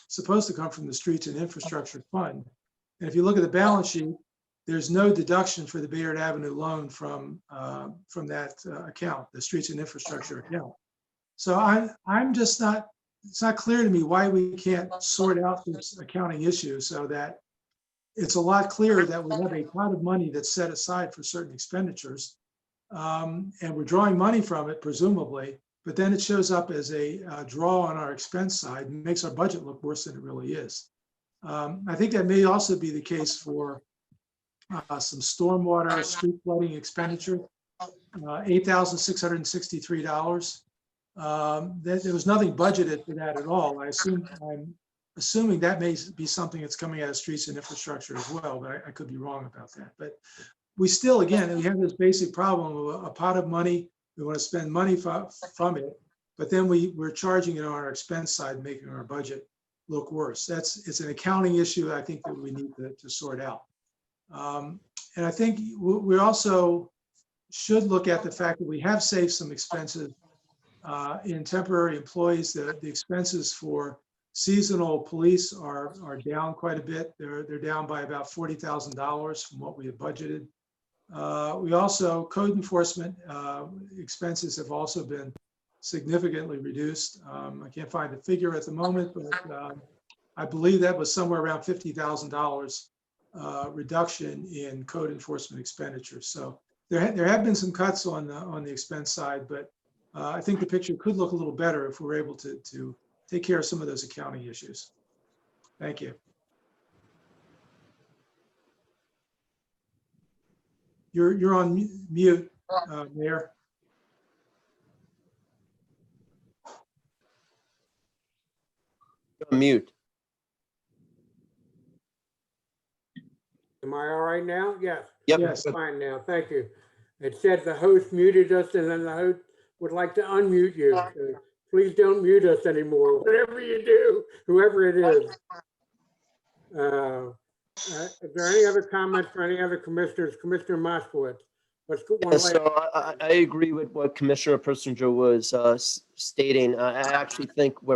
supposed to come from the Streets and Infrastructure Fund. And if you look at the balance sheet, there's no deduction for the Baird Avenue loan from that account, the Streets and Infrastructure account. So I'm just not, it's not clear to me why we can't sort out this accounting issue so that it's a lot clearer that we have a pot of money that's set aside for certain expenditures. And we're drawing money from it, presumably, but then it shows up as a draw on our expense side and makes our budget look worse than it really is. I think that may also be the case for some stormwater street flooding expenditure, $8,663. There was nothing budgeted for that at all. I'm assuming that may be something that's coming out of Streets and Infrastructure as well, but I could be wrong about that. But we still, again, we have this basic problem of a pot of money. We want to spend money from it, but then we're charging it on our expense side, making our budget look worse. It's an accounting issue I think that we need to sort out. And I think we also should look at the fact that we have saved some expenses in temporary employees. The expenses for seasonal police are down quite a bit. They're down by about $40,000 from what we had budgeted. We also, code enforcement expenses have also been significantly reduced. I can't find the figure at the moment, but I believe that was somewhere around $50,000 reduction in code enforcement expenditures. So there have been some cuts on the expense side, but I think the picture could look a little better if we're able to take care of some of those accounting issues. Thank you. You're on mute, Mayor. You're on mute. Am I all right now? Yes. Yep. Yes. Fine now. Thank you. It said the host muted us and then the host would like to unmute you. So please don't mute us anymore. Whatever you do, whoever it is. Is there any other comments for any other commissioners? Commissioner Moskowitz. Let's go one last. So I agree with what Commissioner Persinger was stating. I actually think we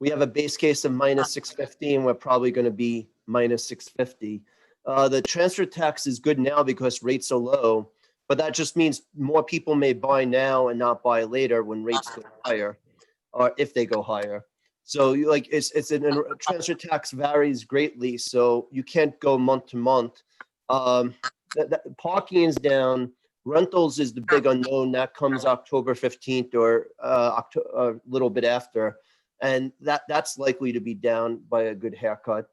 have a base case of minus 650 and we're probably going to be minus 650. The transfer tax is good now because rates are low, but that just means more people may buy now and not buy later when rates go higher, or if they go higher. So transfer tax varies greatly, so you can't go month to month. Parking is down. Rentals is the big unknown. That comes October 15th or a little bit after, and that's likely to be down by a good haircut.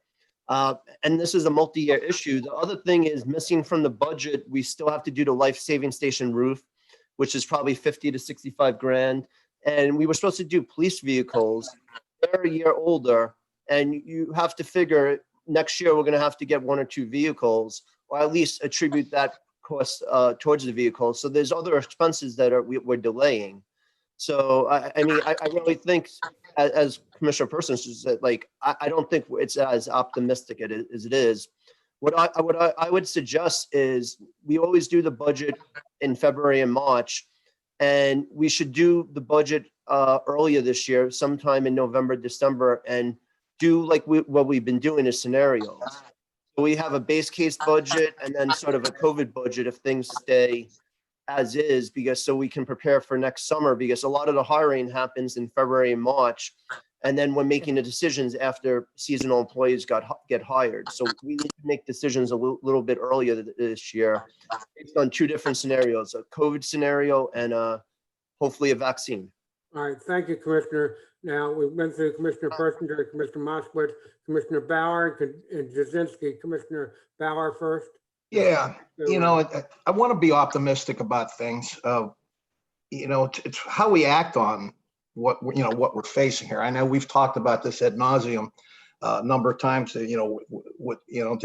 And this is a multi-year issue. The other thing is missing from the budget. We still have to do the life-saving station roof, which is probably 50 to 65 grand. And we were supposed to do police vehicles. They're a year older, and you have to figure next year we're going to have to get 1 or 2 vehicles. or at least attribute that cost towards the vehicle. So there's other expenses that we're delaying. So I mean, I really think, as Commissioner Persons said, like, I don't think it's as optimistic as it is. What I would suggest is we always do the budget in February and March, and we should do the budget earlier this year, sometime in November, December, and do like what we've been doing as scenarios. So we have a base case budget and then sort of a COVID budget if things stay as is, because so we can prepare for next summer, because a lot of the hiring happens in February and March. And then we're making the decisions after seasonal employees get hired. So we need to make decisions a little bit earlier this year based on two different scenarios, a COVID scenario and hopefully a vaccine. All right, thank you, Commissioner. Now, we've been through Commissioner Persinger, Commissioner Moskowitz, Commissioner Bauer, and Jazinski. Commissioner Bauer first. Yeah, you know, I want to be optimistic about things. You know, it's how we act on what we're facing here. I know we've talked about this ad nauseum a number of times. Did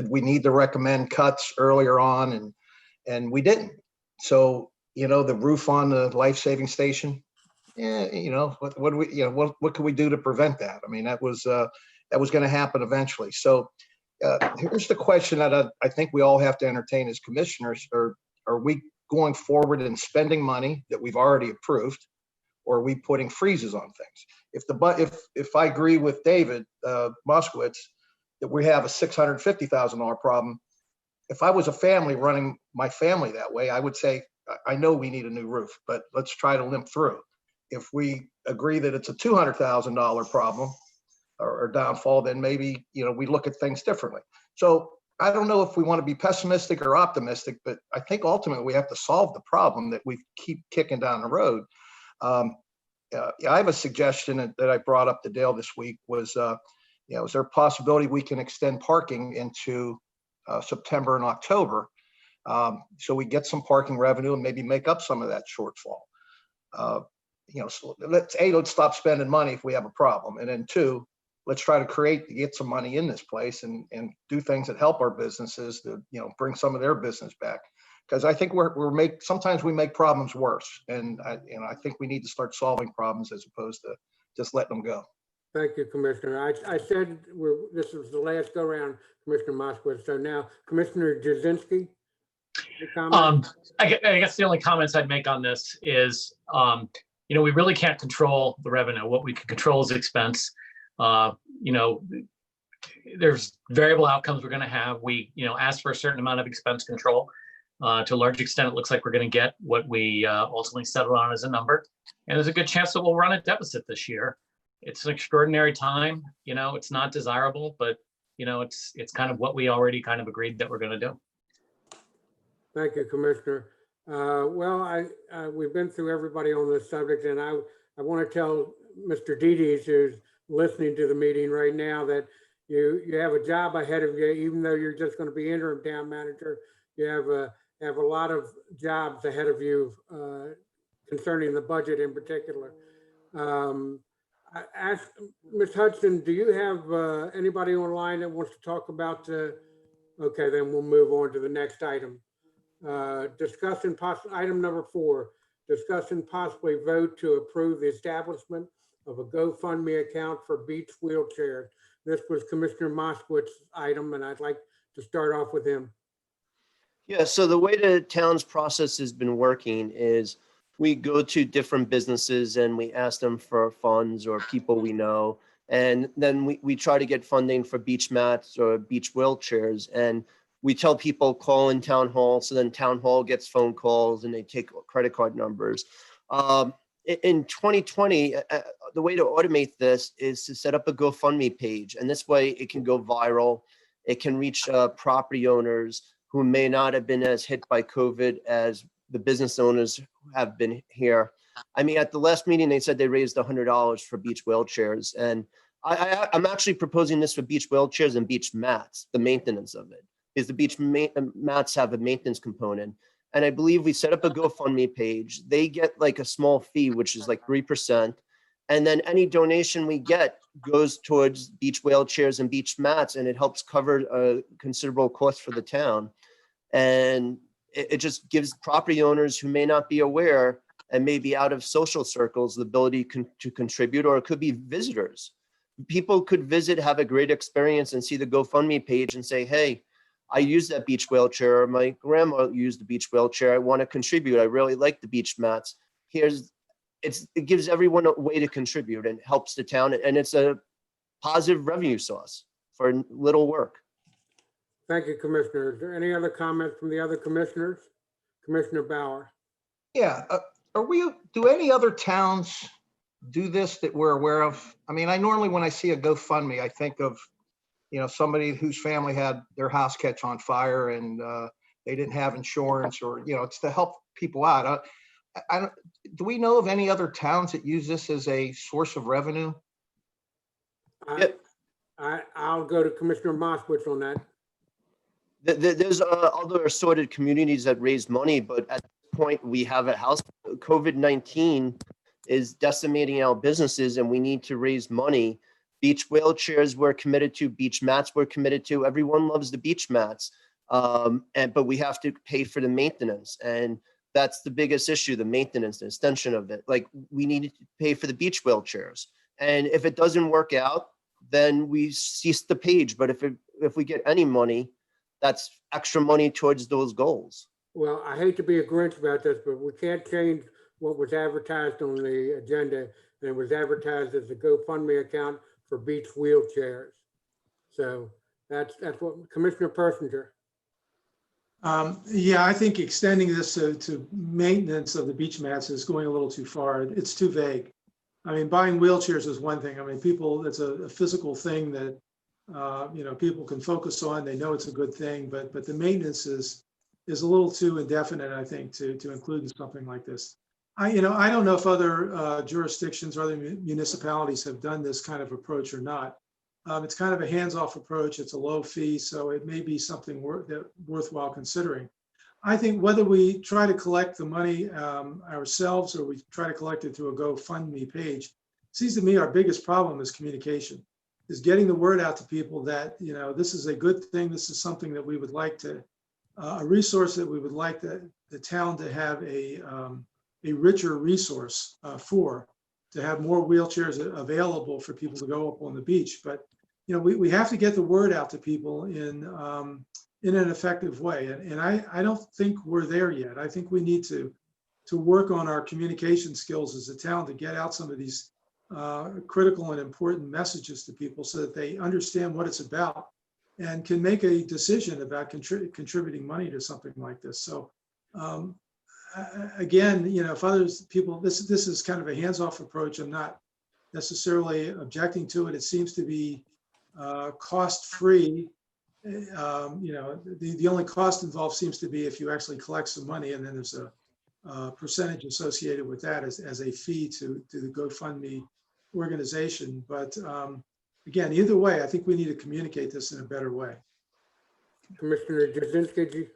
we need to recommend cuts earlier on, and we didn't. So the roof on the life-saving station. Yeah, what could we do to prevent that? I mean, that was going to happen eventually. So here's the question that I think we all have to entertain as commissioners: are we going forward and spending money that we've already approved, or are we putting freezes on things? If I agree with David Moskowitz that we have a $650,000 problem, if I was a family running my family that way, I would say, I know we need a new roof, but let's try to limp through. If we agree that it's a $200,000 problem or downfall, then maybe, we look at things differently. So I don't know if we want to be pessimistic or optimistic, but I think ultimately we have to solve the problem that we keep kicking down the road. I have a suggestion that I brought up to Dale this week was, is there a possibility we can extend parking into September and October, so we get some parking revenue and maybe make up some of that shortfall? So let's stop spending money if we have a problem, and then two, let's try to get some money in this place and do things that help our businesses to bring some of their business back. Because I think sometimes we make problems worse, and I think we need to start solving problems as opposed to just letting them go. Thank you, Commissioner. I said this was the last go round, Commissioner Moskowitz. So now, Commissioner Jazinski. I guess the only comments I'd make on this is, we really can't control the revenue. What we can control is expense. There's variable outcomes we're going to have. We, ask for a certain amount of expense control. To a large extent, it looks like we're going to get what we ultimately settled on as a number. And there's a good chance that we'll run a deficit this year. It's an extraordinary time. It's not desirable, but, it's kind of what we already kind of agreed that we're going to do. Thank you, Commissioner. Well, we've been through everybody on this subject, and I want to tell Mr. Dedes, who's listening to the meeting right now, that you have a job ahead of you. Even though you're just going to be interim town manager, you have a lot of jobs ahead of you concerning the budget in particular. I asked Ms. Hudson, do you have anybody online that wants to talk about okay, then we'll move on to the next item. Item number 4, discuss and possibly vote to approve the establishment of a GoFundMe account for beach wheelchairs. This was Commissioner Moskowitz's item, and I'd like to start off with him. Yeah, so the way the town's process has been working is we go to different businesses and we ask them for funds or people we know. And then we try to get funding for beach mats or beach wheelchairs. And we tell people call in town hall. So then town hall gets phone calls and they take credit card numbers. In 2020, the way to automate this is to set up a GoFundMe page. And this way it can go viral. It can reach property owners who may not have been as hit by COVID as the business owners have been here. I mean, at the last meeting, they said they raised $100 for beach wheelchairs. And I'm actually proposing this for beach wheelchairs and beach mats, the maintenance of it, because the beach mats have a maintenance component. And I believe we set up a GoFundMe page. They get like a small fee, which is like 3%. And then any donation we get goes towards beach wheelchairs and beach mats, and it helps cover a considerable cost for the town. And it just gives property owners who may not be aware and may be out of social circles the ability to contribute, or it could be visitors. People could visit, have a great experience, and see the GoFundMe page and say, hey, I used that beach wheelchair. My grandma used the beach wheelchair. I want to contribute. I really like the beach mats. It gives everyone a way to contribute and helps the town. And it's a positive revenue source for little work. Thank you, Commissioner. Is there any other comments from the other commissioners? Commissioner Bauer? Yeah, do any other towns do this that we're aware of? I mean, I normally, when I see a GoFundMe, I think of, somebody whose family had their house catch on fire and they didn't have insurance, or, it's to help people out. Do we know of any other towns that use this as a source of revenue? I'll go to Commissioner Moskowitz on that. There's other assorted communities that raise money, but at this point we have a house. COVID-19 is decimating our businesses and we need to raise money. Beach wheelchairs we're committed to, beach mats we're committed to. Everyone loves the beach mats, but we have to pay for the maintenance. And that's the biggest issue, the maintenance, the extension of it. Like, we need to pay for the beach wheelchairs. And if it doesn't work out, then we cease the page. But if we get any money, that's extra money towards those goals. Well, I hate to be a Grinch about this, but we can't change what was advertised on the agenda. And it was advertised as a GoFundMe account for beach wheelchairs. So that's what Commissioner Persinger. Yeah, I think extending this to maintenance of the beach mats is going a little too far. It's too vague. I mean, buying wheelchairs is one thing. I mean, it's a physical thing that, people can focus on. They know it's a good thing, but the maintenance is a little too indefinite, I think, to include in something like this. I don't know if other jurisdictions or other municipalities have done this kind of approach or not. It's kind of a hands-off approach. It's a low fee, so it may be something worthwhile considering. I think whether we try to collect the money ourselves or we try to collect it through a GoFundMe page, it seems to me our biggest problem is communication, is getting the word out to people that, this is a good thing. This is something that we would like to, a resource that we would like the town to have a richer resource to have more wheelchairs available for people to go up on the beach. But, we have to get the word out to people in an effective way. And I don't think we're there yet. I think we need to work on our communication skills as a town to get out some of these critical and important messages to people so that they understand what it's about and can make a decision about contributing money to something like this. So again, if others people, this is kind of a hands-off approach. I'm not necessarily objecting to it. It seems to be cost-free. The only cost involved seems to be if you actually collect some money, and then there's a percentage associated with that as a fee to the GoFundMe organization. But again, either way, I think we need to communicate this in a better way. Commissioner Jasinski?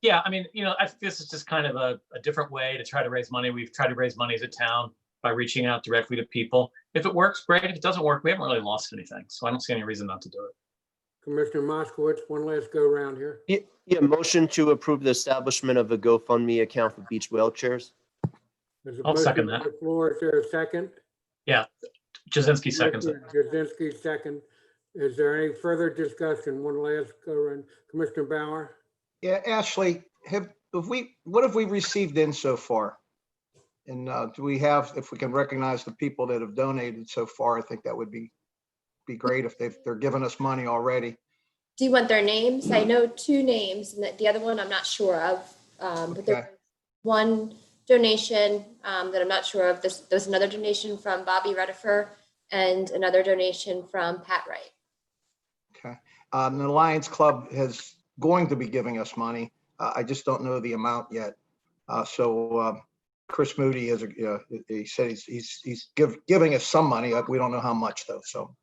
Yeah, I mean, I think this is just kind of a different way to try to raise money. We've tried to raise money as a town by reaching out directly to people. If it works, great. If it doesn't work, we haven't really lost anything. So I don't see any reason not to do it. Commissioner Moskowitz, one last go around here. Yeah, motion to approve the establishment of a GoFundMe account for beach wheelchairs. There's a I'll motion second on that. the floor. Is there a second? Yeah, Jasinski seconds it. Jasinski second. Is there any further discussion? One last go around. Commissioner Bauer? Yeah, Ashley, what have we received in so far? And do we have, if we can recognize the people that have donated so far, I think that would be great if they're giving us money already. Do you want their names? I know two names, and the other one I'm not sure of. But there's one donation that I'm not sure of. There's another donation from Bobby Redifer and another donation from Pat Wright. Okay. The Lions Club is going to be giving us money. I just don't know the amount yet. So Chris Moody he said he's giving us some money. We don't know how much though. So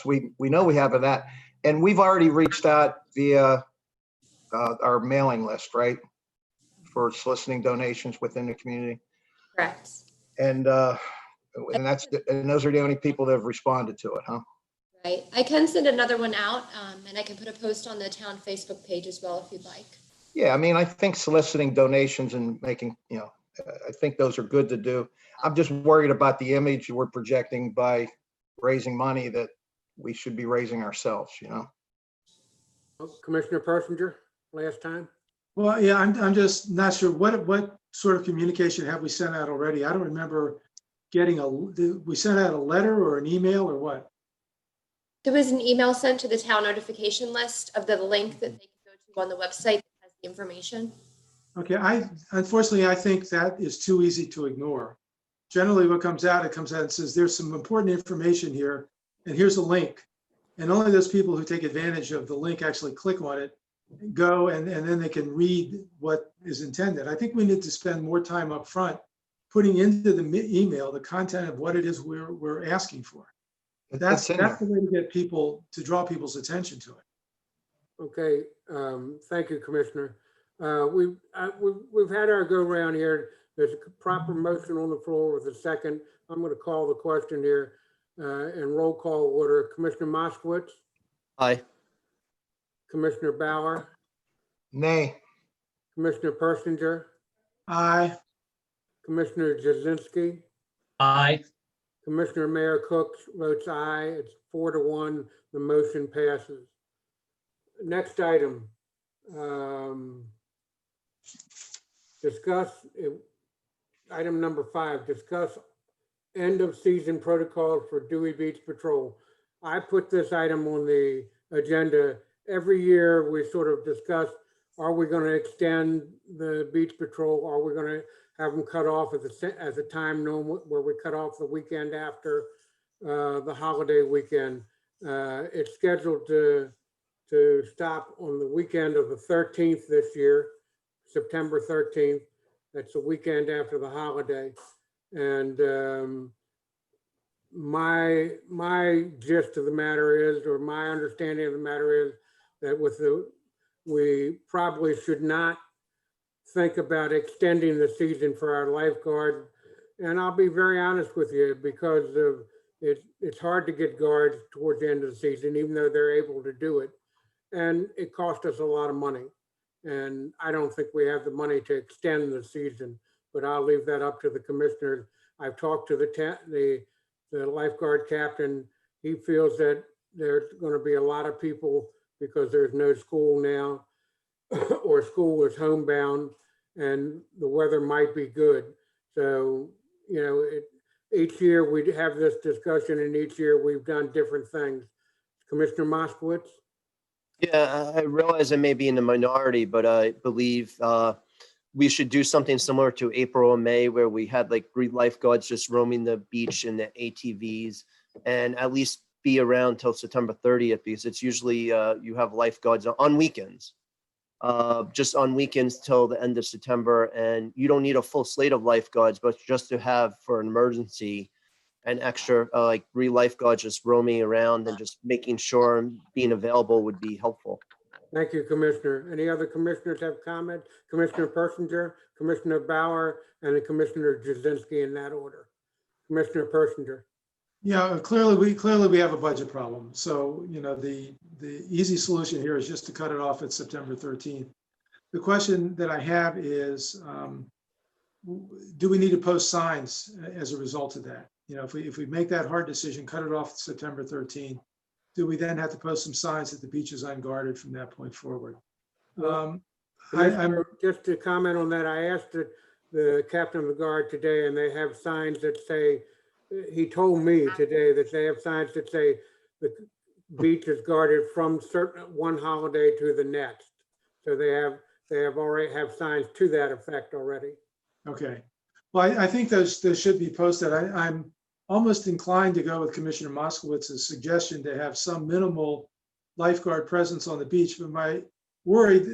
we know we have that, and we've already reached out via our mailing list, right, for soliciting donations within the community. Correct. And those are the only people that have responded to it, huh? Right. I can send another one out, and I can put a post on the town Facebook page as well if you'd like. Yeah, I mean, I think soliciting donations and making, I think those are good to do. I'm just worried about the image we're projecting by raising money that we should be raising ourselves, Commissioner Persinger, last time? Well, yeah, I'm just not sure what sort of communication have we sent out already? I don't remember getting we sent out a letter or an email or what? There was an email sent to the town notification list of the link that they can go to on the website that has the information. Okay, unfortunately, I think that is too easy to ignore. Generally, what comes out, it comes out and says, there's some important information here, and here's a link. And only those people who take advantage of the link actually click on it, go, and then they can read what is intended. I think we need to spend more time up front putting into the email the content of what it is we're asking for. That's in the there. way to get people, to draw people's attention to it. Okay, thank you, Commissioner. We've had our go around here. There's a proper motion on the floor with a second. I'm going to call the question here in roll call order. Commissioner Moskowitz, Aye. Commissioner Bauer, Nay. Commissioner Persinger, Aye. Commissioner Jazinski, Aye. Commissioner Mayor Cook votes aye. It's 4-1. The motion passes. Next item. Discuss, item number 5, discuss end of season protocol for Dewey Beach Patrol. I put this item on the agenda. Every year we sort of discuss, are we going to extend the beach patrol? Are we going to have them cut off as a time normal where we cut off the weekend after the holiday weekend? It's scheduled to stop on the weekend of the 13th this year, September 13th. That's the weekend after the holiday. And my gist of the matter is, or my understanding of the matter is, that we probably should not think about extending the season for our lifeguard. And I'll be very honest with you, because of it's hard to get guards towards the end of the season, even though they're able to do it. And it cost us a lot of money. And I don't think we have the money to extend the season, but I'll leave that up to the commissioners. I've talked to the lifeguard captain. He feels that there's going to be a lot of people because there's no school now, or school is homebound, and the weather might be good. So, each year we have this discussion, and each year we've done different things. Commissioner Moskowitz? Yeah, I realize I may be in the minority, but I believe we should do something similar to April or May, where we had like 3 lifeguards just roaming the beach in the ATVs, and at least be around till September 30th, because it's usually you have lifeguards on weekends, just on weekends till the end of September. And you don't need a full slate of lifeguards, but just to have for an emergency an extra like 3 lifeguards just roaming around and just making sure being available would be helpful. Thank you, Commissioner. Any other commissioners have comment? Commissioner Persinger, Commissioner Bauer, and then Commissioner Jazinski in that order. Commissioner Persinger. Yeah, clearly we have a budget problem. So, the easy solution here is just to cut it off at September 13th. The question that I have is, do we need to post signs as a result of that? If we make that hard decision, cut it off September 13th, do we then have to post some signs that the beach is unguarded from that point forward? Just to comment on that, I asked the captain of the guard today, and they have signs that say, he told me today that they have signs that say the beach is guarded from one holiday to the next. So they have already have signs to that effect already. Okay. Well, I think those should be posted. I'm almost inclined to go with Commissioner Moskowitz's suggestion to have some minimal lifeguard presence on the beach. But my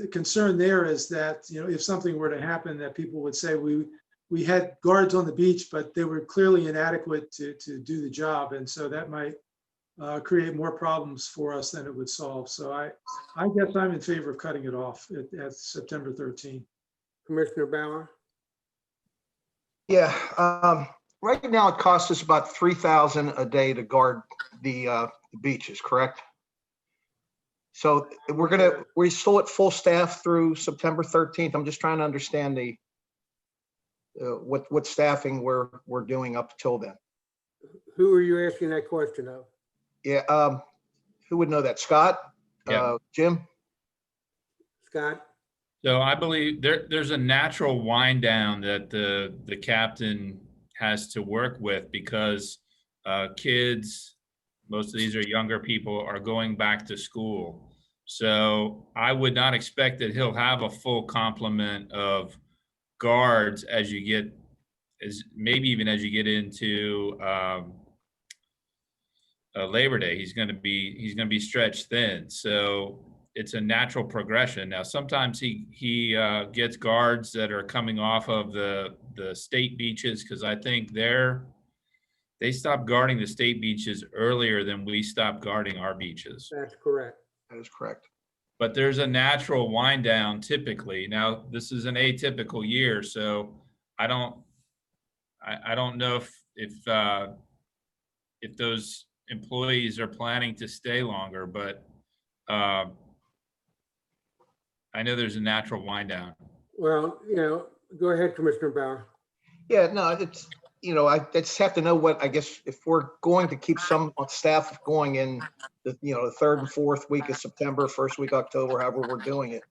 concern there is that, if something were to happen, that people would say we had guards on the beach, but they were clearly inadequate to do the job. And so that might create more problems for us than it would solve. So I guess I'm in favor of cutting it off at September 13th. Commissioner Bauer? Yeah, right now it costs us about $3,000 a day to guard the beaches, correct? So we're still at full staff through September 13th. I'm just trying to understand the, what staffing we're doing up till then. Who are you asking that question of? Yeah, who would know that? Scott? Yeah. Jim? Scott? So I believe there's a natural wind down that the captain has to work with because kids, most of these are younger people, are going back to school. So I would not expect that he'll have a full complement of guards as you get, maybe even as you get into Labor Day. He's going to be stretched thin. So it's a natural progression. Now, sometimes he gets guards that are coming off of the state beaches, because I think they stopped guarding the state beaches earlier than we stopped guarding our beaches. That's correct. That is correct. But there's a natural wind down typically. Now, this is an atypical year, so I don't know if those employees are planning to stay longer, but I know there's a natural wind down. Well, go ahead, Commissioner Bauer. Yeah, no, it's, I just have to know what, I guess, if we're going to keep some staff going in the third and fourth week of September, first week of October, however we're doing it.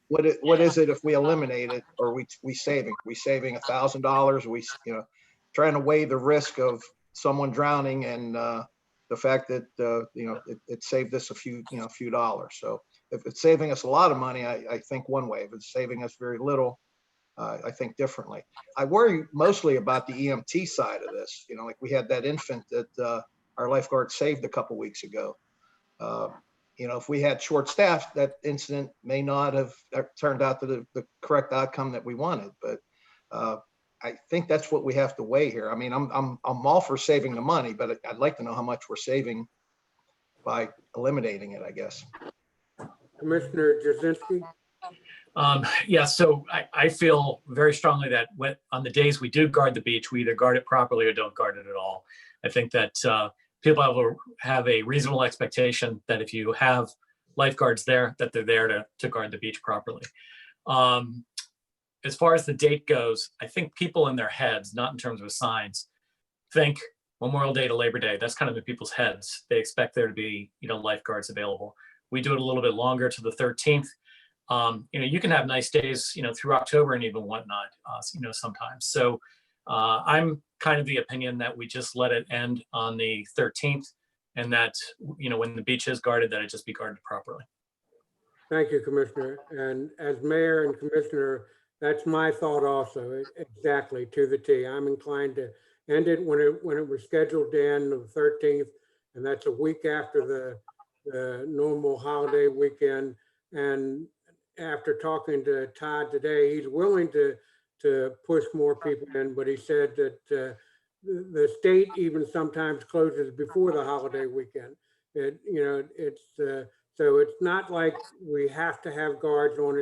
What is it if we eliminate it, or we saving $1,000? We, trying to weigh the risk of someone drowning and the fact that, it saved us a few dollars. So if it's saving us a lot of money, I think one way. If it's saving us very little, I think differently. I worry mostly about the EMT side of this. Like we had that infant that our lifeguard saved a couple weeks ago. If we had short staff, that incident may not have turned out to the correct outcome that we wanted. But I think that's what we have to weigh here. I mean, I'm all for saving the money, but I'd like to know how much we're saving by eliminating it, I guess. Commissioner Jasinski? Yeah, so I feel very strongly that on the days we do guard the beach, we either guard it properly or don't guard it at all. I think that people have a reasonable expectation that if you have lifeguards there, that they're there to guard the beach properly. As far as the date goes, I think people in their heads, not in terms of signs, think Memorial Day to Labor Day. That's kind of in people's heads. They expect there to be, lifeguards available. We do it a little bit longer to the 13th. You can have nice days, through October and even whatnot, sometimes. So I'm kind of the opinion that we just let it end on the 13th, and that, when the beach is guarded, that it just be guarded properly. Thank you, Commissioner. And as mayor and commissioner, that's my thought also, exactly to the T. I'm inclined to end it when it was scheduled to end on the 13th, and that's a week after the normal holiday weekend. And after talking to Todd today, he's willing to push more people in, but he said that the state even sometimes closes before the holiday weekend. So it's not like we have to have guards on.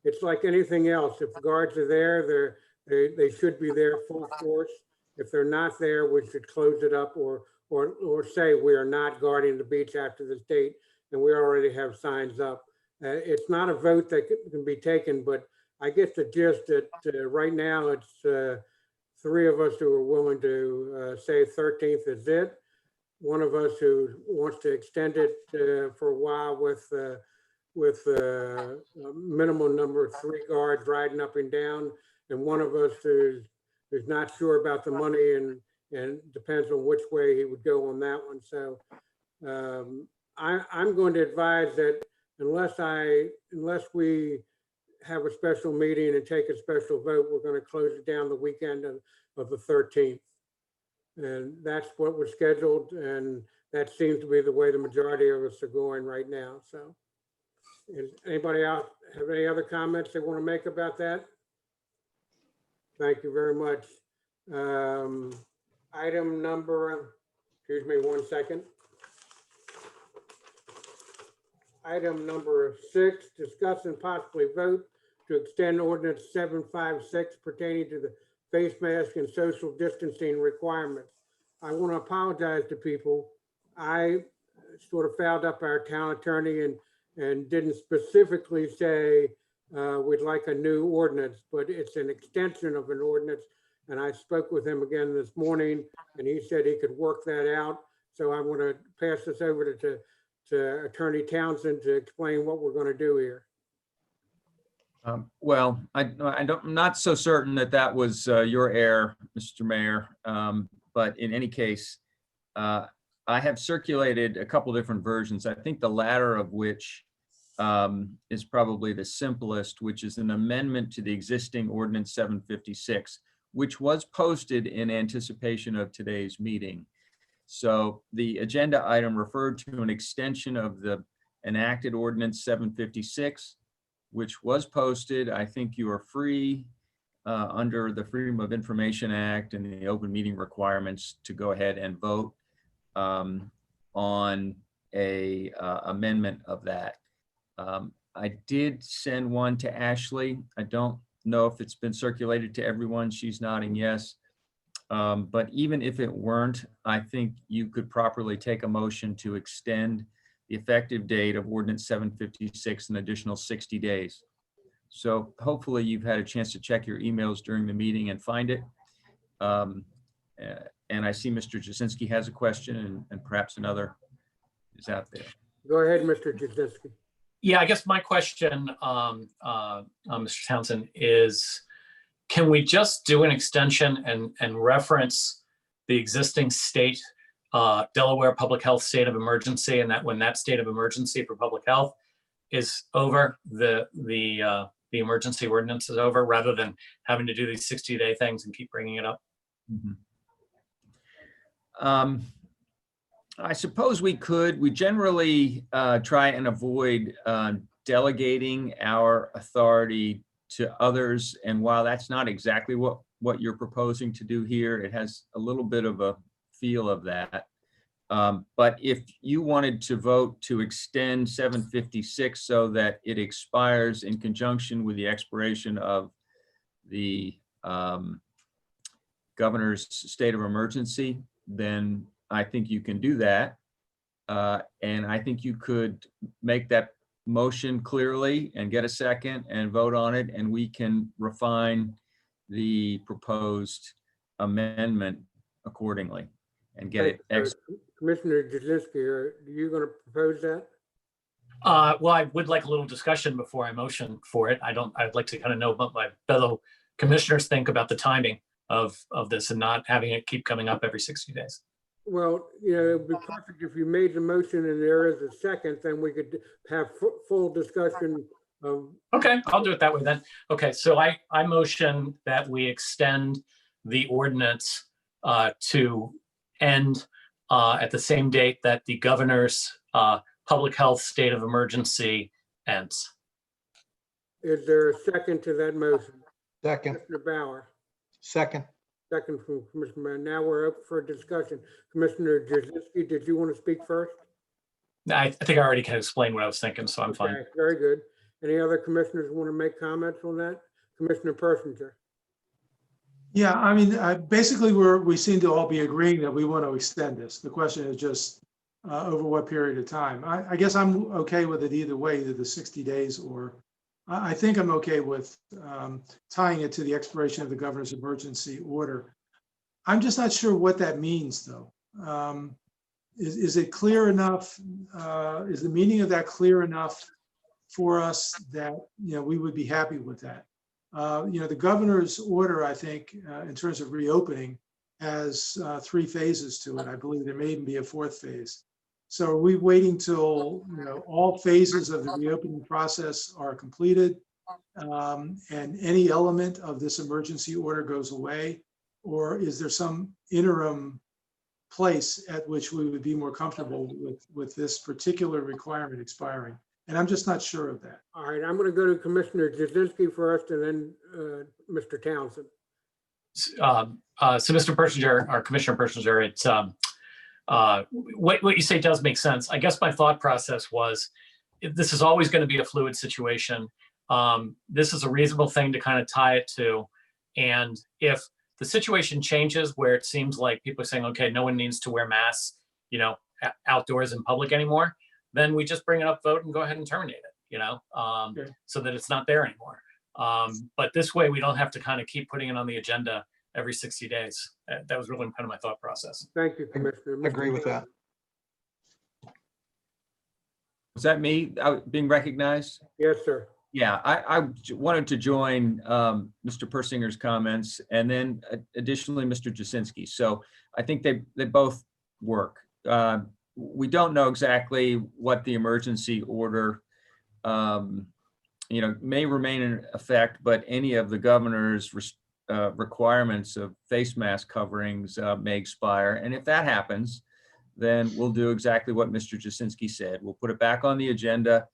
It's like anything else. If the guards are there, they should be there full force. If they're not there, we should close it up or say we are not guarding the beach after the state, and we already have signs up. It's not a vote that can be taken, but I get the gist that right now it's three of us who are willing to say 13th is it. One of us who wants to extend it for a while with a minimum number of 3 guards riding up and down, and one of us who's not sure about the money and depends on which way he would go on that one. So I'm going to advise that unless we have a special meeting and take a special vote, we're going to close it down the weekend of the 13th. And that's what was scheduled. And that seems to be the way the majority of us are going right now. So is anybody else have any other comments they want to make about that? Thank you very much. Item number, excuse me 1 second. Item number 6, discuss and possibly vote to extend ordinance 756 pertaining to the face mask and social distancing requirements. I want to apologize to people. I sort of fouled up our town attorney and didn't specifically say we'd like a new ordinance, but it's an extension of an ordinance. And I spoke with him again this morning, and he said he could work that out. So I want to pass this over to Attorney Townsend to explain what we're going to do here. Well, I'm not so certain that that was your error, Mr. Mayor. But in any case, I have circulated a couple different versions. I think the latter of which is probably the simplest, which is an amendment to the existing ordinance 756, which was posted in anticipation of today's meeting. So the agenda item referred to an extension of the enacted ordinance 756, which was posted. I think you are free under the Freedom of Information Act and the open meeting requirements to go ahead and vote on a amendment of that. I did send one to Ashley. I don't know if it's been circulated to everyone. She's nodding yes. But even if it weren't, I think you could properly take a motion to extend the effective date of ordinance 756 an additional 60 days. So hopefully you've had a chance to check your emails during the meeting and find it. And I see Mr. Jasinski has a question and perhaps another is out there. Go ahead, Mr. Jasinski. Yeah, I guess my question, Mr. Townsend, is can we just do an extension and reference the existing state Delaware public health state of emergency, and that when that state of emergency for public health is over, the emergency ordinance is over, rather than having to do these 60-day things and keep bringing it up? Mm-hmm. I suppose we could. We generally try and avoid delegating our authority to others. And while that's not exactly what you're proposing to do here, it has a little bit of a feel of that. But if you wanted to vote to extend 756 so that it expires in conjunction with the expiration of the governor's state of emergency, then I think you can do that. And I think you could make that motion clearly and get a second and vote on it, and we can refine the proposed amendment accordingly and get it. Commissioner Jasinski, are you going to propose that? Well, I would like a little discussion before I motion for it. I'd like to kind of know what my fellow commissioners think about the timing of this and not having it keep coming up every 60 days. Well, you know, it'd be perfect if you made the motion and there is a second, then we could have full discussion of. Okay, I'll do it that way then. Okay, so I motion that we extend the ordinance to end at the same date that the governor's public health state of emergency ends. Is there a second to that motion? Second, Commissioner Bauer, second. second from Commissioner Mann. Now we're up for discussion. Commissioner Jasinski, did you want to speak first? I think I already can explain what I was thinking, so I'm fine. Okay, very good. Any other commissioners want to make comments on that? Commissioner Persinger. Yeah, I mean, basically, we seem to all be agreeing that we want to extend this. The question is just over what period of time. I guess I'm okay with it either way, either the 60 days or I think I'm okay with tying it to the expiration of the governor's emergency order. I'm just not sure what that means, though. Is it clear enough? Is the meaning of that clear enough for us that, you know, we would be happy with that? You know, the governor's order, I think, in terms of reopening, has 3 phases to it. I believe there may even be a 4th phase. So are we waiting till, you know, all phases of the reopening process are completed and any element of this emergency order goes away? Or is there some interim place at which we would be more comfortable with this particular requirement expiring? And I'm just not sure of that. All right, I'm going to go to Commissioner Jasinski first and then Mr. Townsend. So Mr. Persinger, or Commissioner Persinger, it's what you say does make sense. I guess my thought process was, this is always going to be a fluid situation. This is a reasonable thing to kind of tie it to. And if the situation changes where it seems like people are saying, okay, no one needs to wear masks, you know, outdoors in public anymore, then we just bring it up, vote, and go ahead and terminate it, Okay. so that it's not there anymore. But this way, we don't have to kind of keep putting it on the agenda every 60 days. That was really kind of my thought process. Thank you, Commissioner. I agree with that. Was that me being recognized? Yes, sir. Yeah, I wanted to join Mr. Persinger's comments and then additionally Mr. Jasinski. So I think they both work. We don't know exactly what the emergency order may remain in effect, but any of the governor's requirements of face mask coverings may expire. And if that happens, then we'll do exactly what Mr. Jasinski said. We'll put it back on the agenda.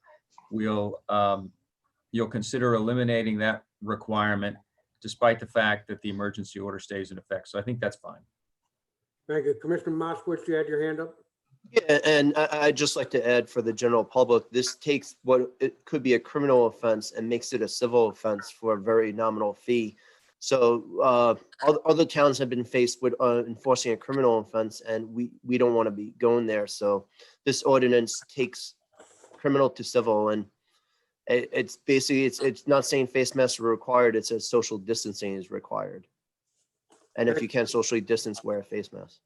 You'll consider eliminating that requirement despite the fact that the emergency order stays in effect. So I think that's fine. Thank you. Commissioner Moskowitz, you had your hand up? Yeah, and I'd just like to add for the general public, this takes what it could be a criminal offense and makes it a civil offense for a very nominal fee. So other towns have been faced with enforcing a criminal offense, and we don't want to be going there. So this ordinance takes criminal to civil, and it's basically, it's not saying face masks are required, it says social distancing is required. And if you can't socially distance, wear a face mask.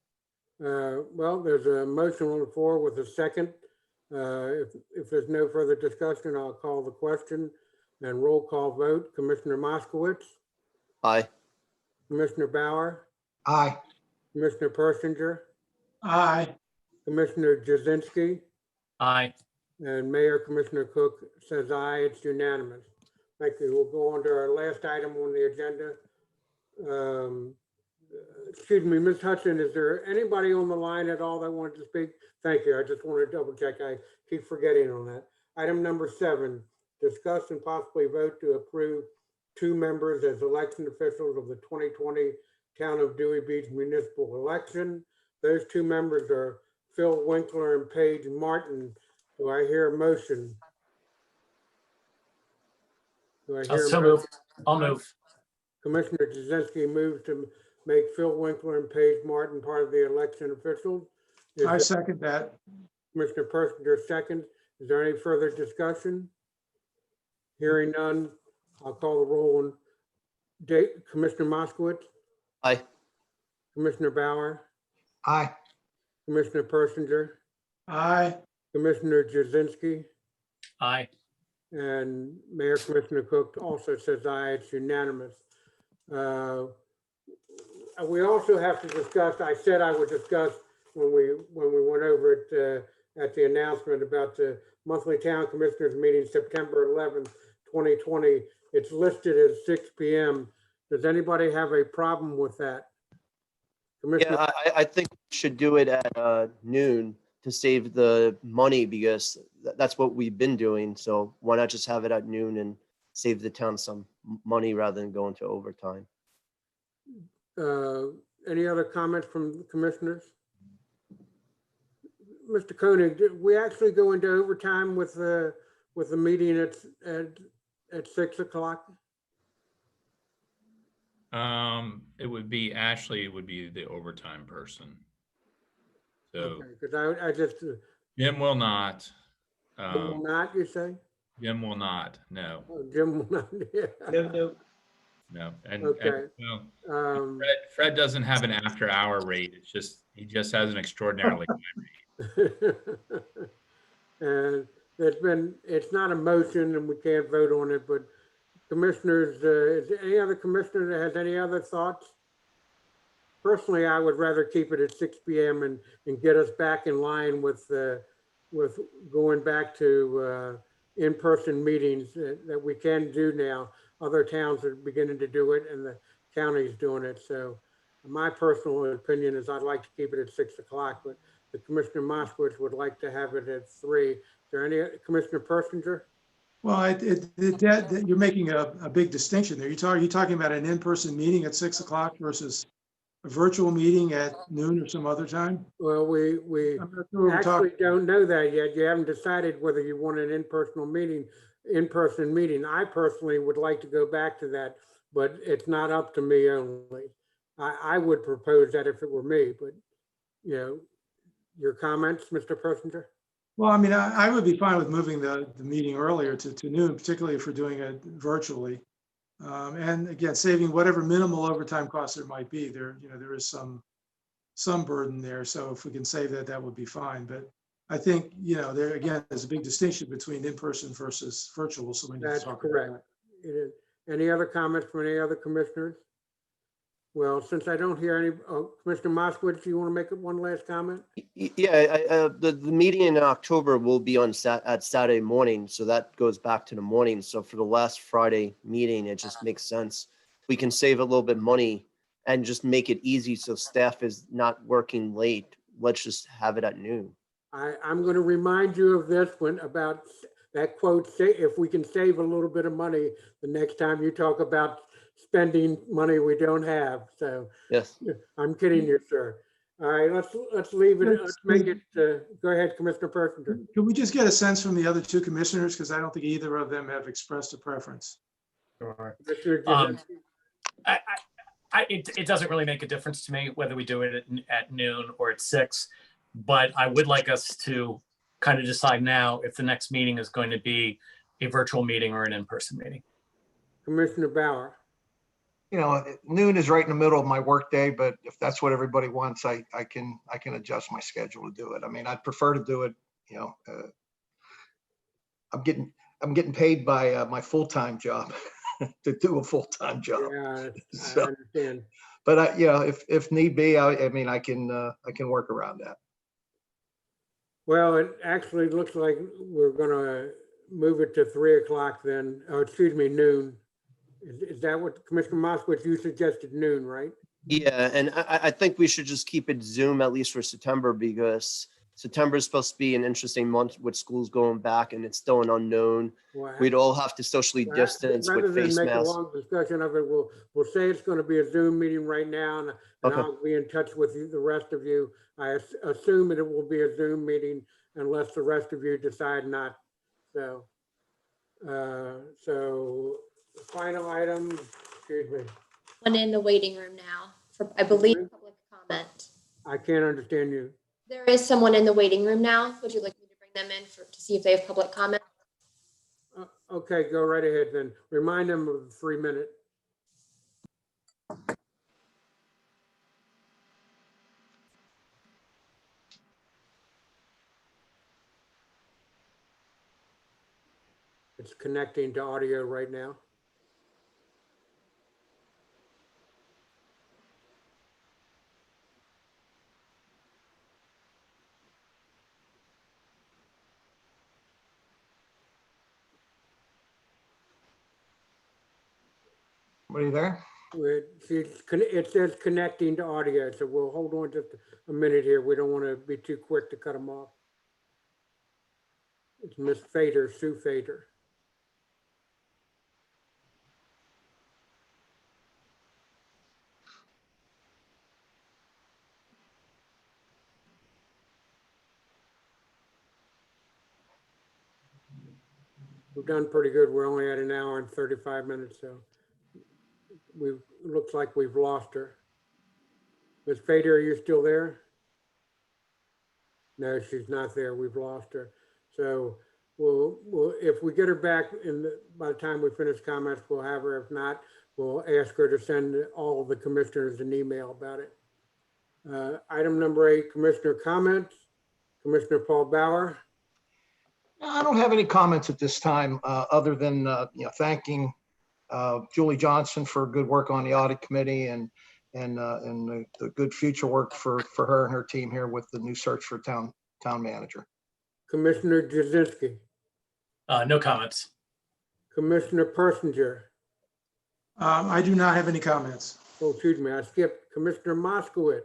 Well, there's a motion on the floor with a second. If there's no further discussion, I'll call the question and roll call vote. Commissioner Moskowitz, Aye. Commissioner Bauer, Aye. Commissioner Persinger, Aye. Commissioner Jasinski, Aye. and Mayor Commissioner Cook says aye. It's unanimous. Thank you. We'll go on to our last item on the agenda. Excuse me, Ms. Hudson, is there anybody on the line at all that wanted to speak? Thank you. I just want to double check. I keep forgetting on that. Item number 7, discuss and possibly vote to approve 2 members as election officials of the 2020 Town of Dewey Beach municipal election. Those 2 members are Phil Winkler and Paige Martin. Do I hear a motion? Do I hear a So motion? moved. I'll move. Commissioner Jasinski moves to make Phil Winkler and Paige Martin part of the election officials. Is I there- second that. Commissioner Persinger seconds. Is there any further discussion? Hearing none, I'll call the roll on Commissioner Moskowitz, Aye. Commissioner Bauer, Aye. Commissioner Persinger, Aye. Commissioner Jasinski, Aye. and Mayor Commissioner Cook also says aye. It's unanimous. We also have to discuss, I said I would discuss when we went over it at the announcement about the monthly town commissioners meeting September 11th, 2020. It's listed as 6 p.m. Does anybody have a problem with that? Commissioner, Yeah, I think we should do it at noon to save the money because that's what we've been doing. So why not just have it at noon and save the town some money rather than going to overtime? any other comments from the commissioners? Mr. Koenig, did we actually go into overtime with the meeting at 6 o'clock? It would be Ashley would be the overtime person. So Okay, because I just, Jim will not. Jim will not, you say? Jim will not, no, Oh, Jim will not, yeah. no. And Okay. well, Fred doesn't have an after hour rate. It's just, he just has an extraordinarily high rate. And it's not a motion and we can't vote on it, but commissioners, is there any other commissioner that has any other thoughts? Personally, I would rather keep it at 6 p.m. and get us back in line with going back to in-person meetings that we can do now. Other towns are beginning to do it and the county's doing it. So my personal opinion is I'd like to keep it at 6 o'clock, but the Commissioner Moskowitz would like to have it at 3. Is there any, Commissioner Persinger? Well, you're making a big distinction there. You're talking about an in-person meeting at 6 o'clock versus a virtual meeting at noon or some other time? Well, we I'm not sure we're actually talking. don't know that yet. You haven't decided whether you want an in-person meeting. I personally would like to go back to that, but it's not up to me only. I would propose that if it were me, but you your comments, Mr. Persinger? Well, I mean, I would be fine with moving the meeting earlier to noon, particularly if we're doing it virtually. And again, saving whatever minimal overtime costs there might be. There is some burden there. So if we can save that, that would be fine. But I think, there again, there's a big distinction between in-person versus virtual. So we need to That's talk about correct. that. It is. Any other comments from any other commissioners? Well, since I don't hear any, Commissioner Moskowitz, you want to make one last comment? Yeah, the meeting in October will be on Saturday morning, so that goes back to the morning. So for the last Friday meeting, it just makes sense. We can save a little bit of money and just make it easy so staff is not working late. Let's just have it at noon. I'm going to remind you of this one about that quote, say, if we can save a little bit of money the next time you talk about spending money we don't have. So Yes. I'm kidding you, sir. All right, let's leave it. Let's make it, go ahead, Commissioner Persinger. Can we just get a sense from the other two commissioners? Because I don't think either of them have expressed a preference. Sure. Mr. Um, Jasinski. It doesn't really make a difference to me whether we do it at noon or at 6, but I would like us to kind of decide now if the next meeting is going to be a virtual meeting or an in-person meeting. Commissioner Bauer. Noon is right in the middle of my workday, but if that's what everybody wants, I can adjust my schedule to do it. I mean, I'd prefer to do it, I'm getting paid by my full-time job to do a full-time job. Yeah, I So, understand. but if need be, I mean, I can work around that. Well, it actually looks like we're gonna move it to 3 o'clock then, oh, excuse me, noon. Is that what Commissioner Moskowitz, you suggested noon, right? Yeah, and I think we should just keep it Zoom at least for September, because September is supposed to be an interesting month with schools going back and it's still an unknown. Well, We'd all have to socially distance rather with than face make a masks. long discussion of it, we'll say it's gonna be a Zoom meeting right now, and Okay. I'll be in touch with you, the rest of you. I assume that it will be a Zoom meeting unless the rest of you decide not. So, so the final item, excuse me, One in the waiting room now for, I believe, public comment. I can't understand you. There is someone in the waiting room now. Would you like me to bring them in to see if they have public comment? Okay, go right ahead then. Remind them of the 3-minute. It's connecting to audio right now. Are you there? It says connecting to audio, so we'll hold on just a minute here. We don't want to be too quick to cut them off. It's Miss Fader, Sue Fader. We've done pretty good. We're only at an hour and 35 minutes, so looks like we've lost her. Ms. Fader, are you still there? No, she's not there. We've lost her. So we'll if we get her back by the time we finish comments, we'll have her. If not, we'll ask her to send all the commissioners an email about it. Item number 8, commissioner comments. Commissioner Paul Bauer. I don't have any comments at this time, other than thanking Julie Johnson for good work on the audit committee and the good future work for her and her team here with the new search for town manager. Commissioner Jasinski. No comments. Commissioner Persinger. I do not have any comments. Oh, excuse me, I skipped. Commissioner Moskowitz.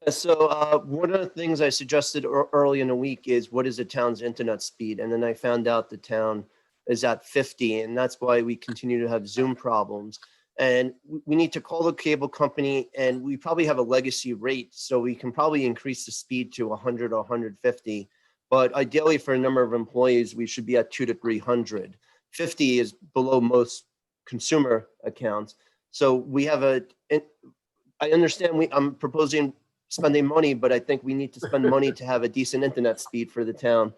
So one of the things I suggested early in the week is what is the town's internet speed? And then I found out the town is at 50, and that's why we continue to have Zoom problems. And we need to call the cable company, and we probably have a legacy rate, so we can probably increase the speed to 100 or 150. But ideally, for a number of employees, we should be at 200 to 300. 50 is below most consumer accounts. So we have I understand I'm proposing spending money, but I think we need to spend money to have a decent internet speed for the town.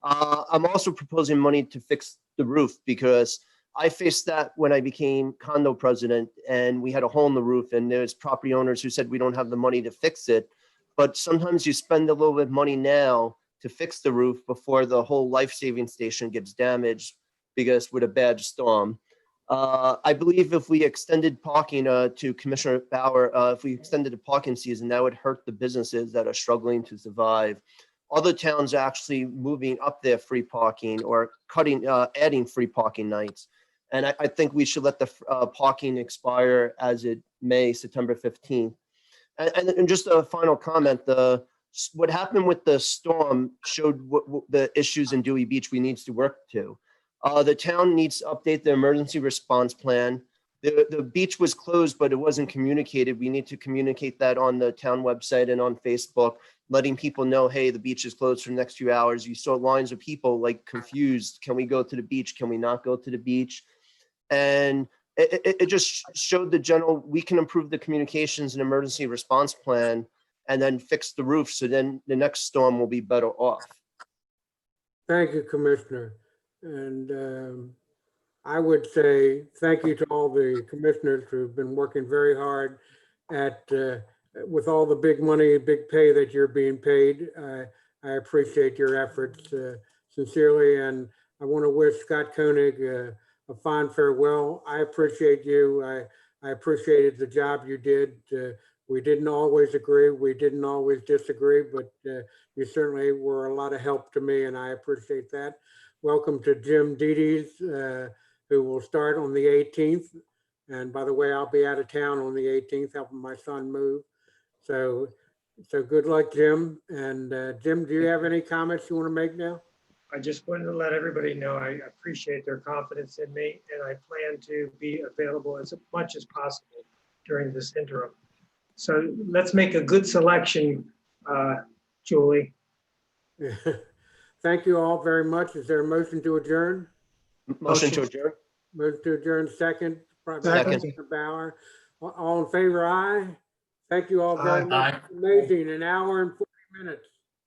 I'm also proposing money to fix the roof because I faced that when I became condo president and we had a hole in the roof and there's property owners who said we don't have the money to fix it. But sometimes you spend a little bit of money now to fix the roof before the whole life-saving station gets damaged because with a bad storm. I believe if we extended parking to Commissioner Bauer, if we extended the parking season, that would hurt the businesses that are struggling to survive. Other towns are actually moving up their free parking or adding free parking nights. And I think we should let the parking expire as it may, September 15th. And just a final comment, what happened with the storm showed what the issues in Dewey Beach we need to work to. The town needs to update the emergency response plan. The beach was closed, but it wasn't communicated. We need to communicate that on the town website and on Facebook, letting people know, hey, the beach is closed for the next few hours. You saw lines of people like confused. Can we go to the beach? Can we not go to the beach? And it just showed the general, we can improve the communications and emergency response plan and then fix the roof. So then the next storm will be better off. Thank you, Commissioner. And I would say thank you to all the commissioners who've been working very hard at, with all the big money, big pay that you're being paid. I appreciate your efforts sincerely. And I want to wish Scott Koenig a fond farewell. I appreciate you. I appreciated the job you did. We didn't always agree. We didn't always disagree, but you certainly were a lot of help to me, and I appreciate that. Welcome to Jim Dedes, who will start on the 18th. And by the way, I'll be out of town on the 18th, helping my son move. So good luck, Jim. And Jim, do you have any comments you want to make now? I just wanted to let everybody know I appreciate their confidence in me, and I plan to be available as much as possible during this interim. So let's make a good selection, Julie. Thank you all very much. Is there a motion to adjourn? Motion to adjourn. Motion to adjourn, second. Second. Mr. Bauer. All in favor, aye. Thank you all very Aye. much. Amazing, an hour and 40 minutes.